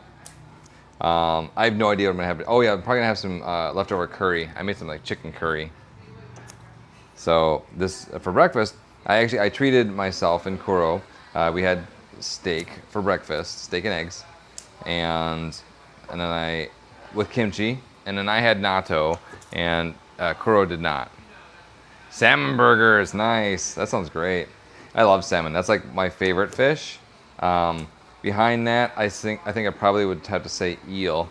I have no idea what I'm gonna have. Oh yeah, I'm probably gonna have some leftover curry. I made some like chicken curry. So this for breakfast, I treated myself and Kuro. We had steak for breakfast, steak and eggs, and then with kimchi, and then I had natto, and Kuro did not. Salmon burgers, nice. That sounds great. I love salmon. That's like my favorite fish. Behind that, I think I probably would have to say eel.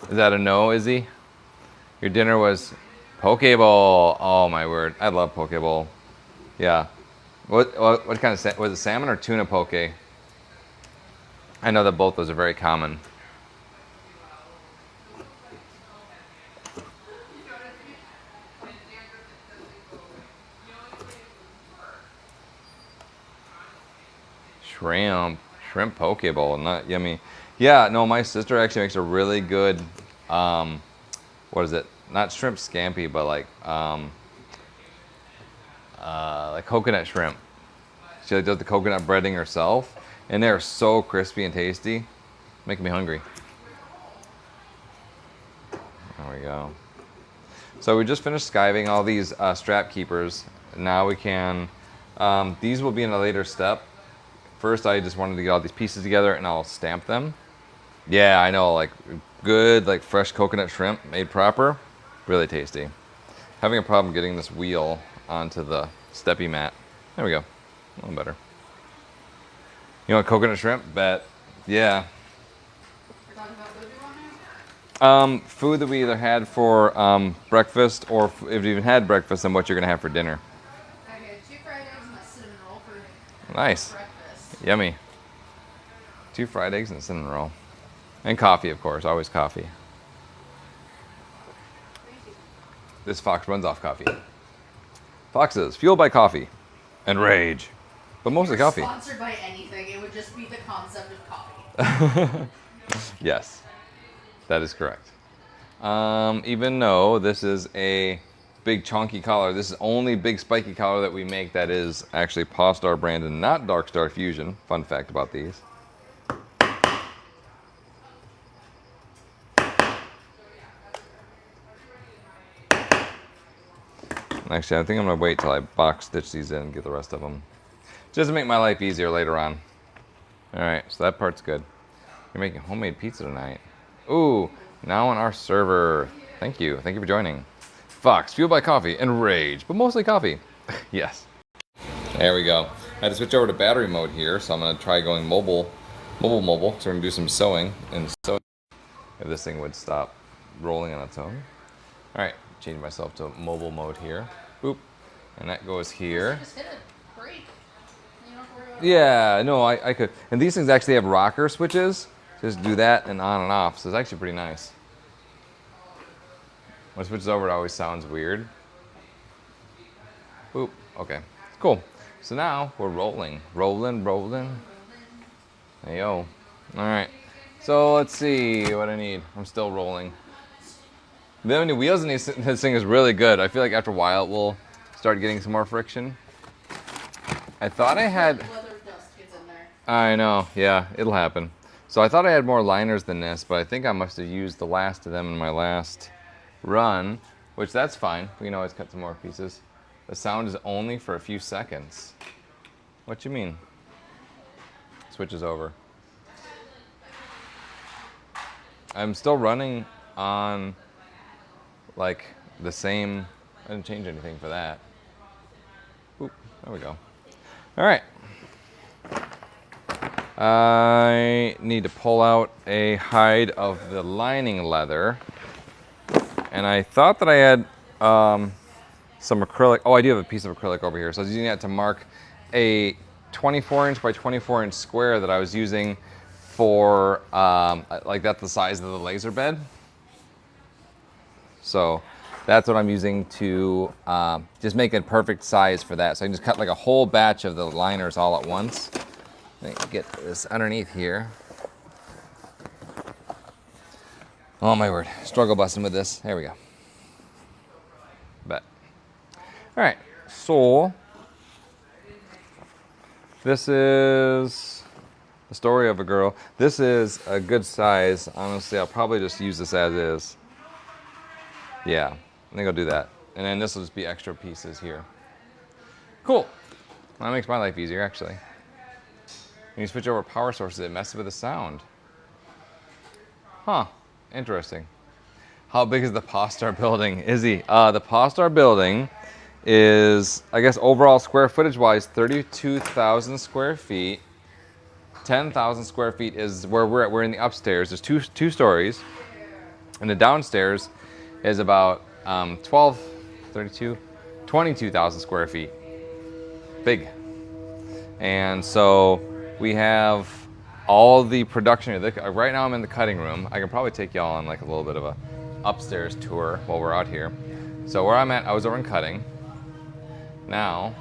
Is that a no, Izzy? Your dinner was poke bowl. Oh my word, I love poke bowl. Yeah. What kind of was it? Salmon or tuna poke? I know that both those are very common. Shrimp poke bowl, not yummy. Yeah, no, my sister actually makes a really good, what is it? Not shrimp scampi, but like coconut shrimp. She like does the coconut breading herself, and they're so crispy and tasty, making me hungry. There we go. So we just finished skiving all these strap keepers. Now we can. These will be in a later step. First, I just wanted to get all these pieces together and I'll stamp them. Yeah, I know, like good, like fresh coconut shrimp made proper, really tasty. Having a problem getting this wheel onto the steppy mat. There we go, a little better. You want coconut shrimp? Bet. Yeah. We're talking about food you want to? Food that we either had for breakfast, or if you even had breakfast, then what you're gonna have for dinner. Okay, 2 fried eggs and a cinnamon roll for Nice. breakfast. Yummy. 2 fried eggs and a cinnamon roll. And coffee, of course, always coffee. this fox runs off coffee. Foxes, fueled by coffee and rage, but mostly coffee. Sponsored by anything, it would just be the concept of coffee. Yes, that is correct. Even though this is a big chunky collar, this is only big spiky collar that we make that is actually Pawstar brand and not Darkstar Fusion. Fun fact about these. Actually, I think I'm gonna wait till I box stitch these in and get the rest of them. Just to make my life easier later on. All right, so that part's good. You're making homemade pizza tonight. Ooh, now on our server. Thank you for joining. Fox, fueled by coffee and rage, but mostly coffee. Yes. There we go. I had to switch over to battery mode here, so I'm gonna try going mobile. So we're gonna do some sewing and sew if this thing would stop rolling on its own. All right, change myself to mobile mode here. Boop, and that goes here. Just hit a break. You don't have to worry about Yeah, no, I could. And these things actually have rocker switches. Just do that and on and off. So it's actually pretty nice. When it switches over, it always sounds weird. Boop, okay, cool. So now we're rolling. Hey, yo. All right, so let's see what I need. I'm still rolling. The only wheels in this thing is really good. I feel like after a while it will start getting some more friction. I thought I had... leather dust gets in there. I know, yeah, it'll happen. So I thought I had more liners than this, but I think I must have used the last of them in my last run, which that's fine. We can always cut some more pieces. The sound is only for a few seconds. What you mean? Switches over. I'm still running on like the same, I didn't change anything for that. Oop, there we go. All right. I need to pull out a hide of the lining leather. And I thought that I had some acrylic. Oh, I do have a piece of acrylic over here. So I was using that to mark a 24-inch by 24-inch square that I was using for, like that's the size of the laser bed. So that's what I'm using to just make a perfect size for that. So I can just cut like a whole batch of the liners all at once. Let me get this underneath here. Oh my word, struggle busting with this. There we go. Bet. All right, so this is the story of a girl. This is a good size. Honestly, I'll probably just use this as is. Yeah, I think I'll do that. And then this will just be extra pieces here. Cool. That makes my life easier, actually. When you switch over power sources, it messes with the sound. Huh, interesting. How big is the Pawstar building? Izzy, the Pawstar building is, I guess, overall square footage-wise, 32,000 square feet. 10,000 square feet is where we're at. We're in the upstairs. There's two stories. And the downstairs is about 22,000 square feet. Big. And so we have all the production. Right now I'm in the cutting room. I can probably take y'all on like a little bit of a upstairs tour while we're out here. So where I'm at, I was over in cutting. Now,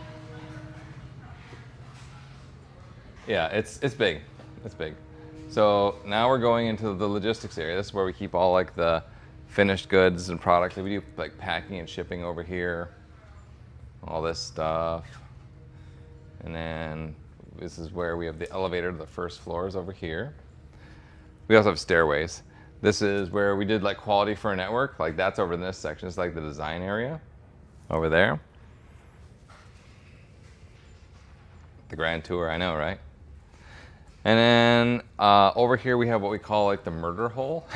yeah, it's big. It's big. So now we're going into the logistics area. This is where we keep all like the finished goods and products. We do like packing and shipping over here. All this stuff. And then this is where we have the elevator to the first floors over here. We also have stairways. This is where we did like quality for a network. Like that's over in this section. It's like the design area over there. The grand tour, I know, right? And then over here we have what we call like the murder hole.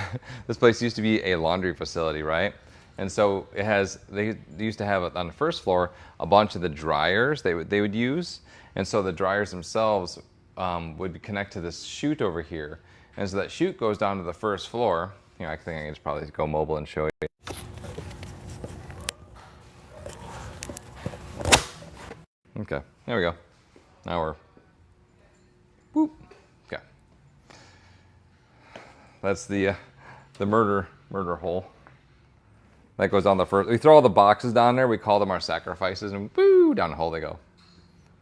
This place used to be a laundry facility, right? And so it has, they used to have on the first floor a bunch of the dryers they would use. And so the dryers themselves would connect to this chute over here. And so that chute goes down to the first floor. You know, I think I can just probably go mobile and show you. Okay, there we go. Now we're, whoop, okay. That's the murder hole. That goes on the first. We throw all the boxes down there. We call them our sacrifices, and woo, down the hole they go.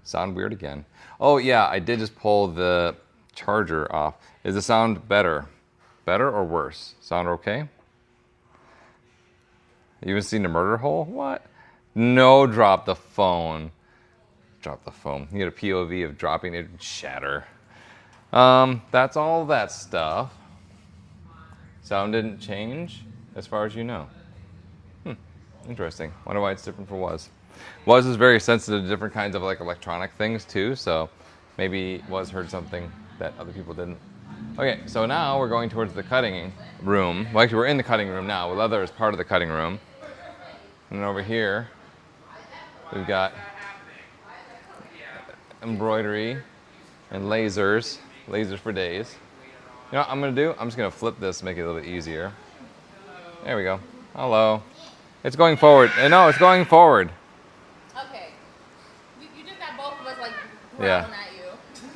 Sound weird again. Oh yeah, I did just pull the charger off. Is the sound better? Better or worse? Sound okay? You even seen the murder hole? What? No, drop the phone. Drop the phone. You get a POV of dropping it and shatter. That's all that stuff. Sound didn't change as far as you know. Interesting. Wonder why it's different for Was. Was is very sensitive to different kinds of like electronic things too, so maybe Was heard something that other people didn't. Okay, so now we're going towards the cutting room. Well, actually, we're in the cutting room now. Leather is part of the cutting room. And then over here, we've got embroidery and lasers. Lasers for days. You know what I'm going to do? I'm just going to flip this to make it a little bit easier. There we go. Hello. It's going forward. No, it's going forward. Okay. You just got both of us like Yeah. growling at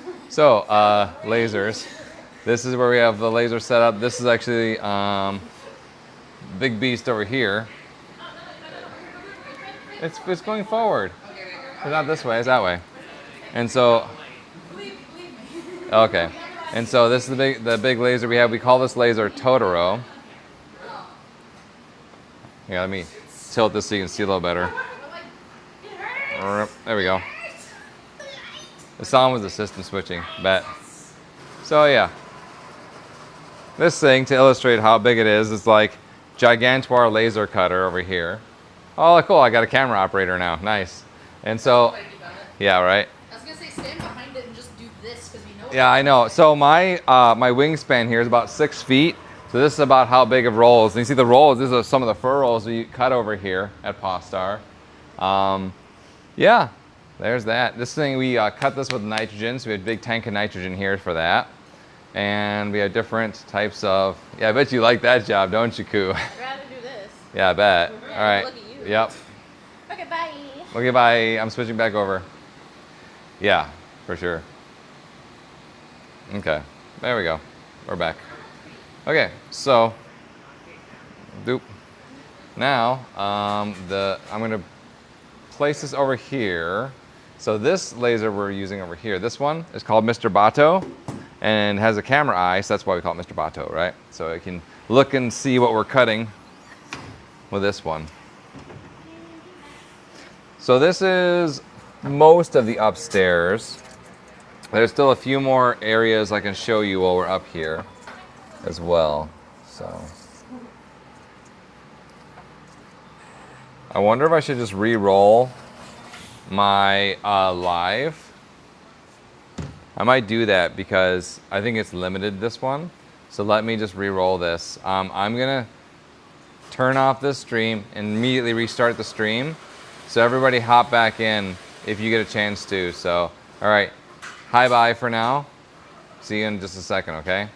you. So, lasers. This is where we have the laser set up. This is actually big beast over here. It's going forward. It's not this way, it's that way. And so, okay. And so this is the big laser we have. We call this laser Totoro. Yeah, let me tilt this so you can see a little better. There we go. The sound was the system switching, bet. So yeah. This thing, to illustrate how big it is like Gigantoir laser cutter over here. Oh, cool, I got a camera operator now, nice. And so, yeah, right? I was gonna say stand behind it and just do this because we know. Yeah, I know. So my wingspan here is about 6 feet. So this is about how big of rolls. And you see the rolls, these are some of the fur rolls we cut over here at Pawstar. Yeah, there's that. This thing, we cut this with nitrogen, so we have a big tank of nitrogen here for that. And we have different types of, yeah, I bet you like that job, don't you, Koo? I'd rather do this. Yeah, I bet. Yeah, All right. look at you. Yep. Okay, bye. Okay, bye. I'm switching back over. Yeah, for sure. Okay, there we go. We're back. Okay, so, doop. Now, I'm gonna place this over here. So this laser we're using over here, this one is called Mr. Bato and has a camera eye, so that's why we call it Mr. Bato, right? So it can look and see what we're cutting with this one. So this is most of the upstairs. There's still a few more areas I can show you while we're up here as well. So I wonder if I should just re-roll my live. I might do that because I think it's limited, this one. So let me just re-roll this. I'm gonna turn off this stream and immediately restart the stream. So everybody hop back in if you get a chance to. So, all right, hi-bye for now. See you in just a second, okay?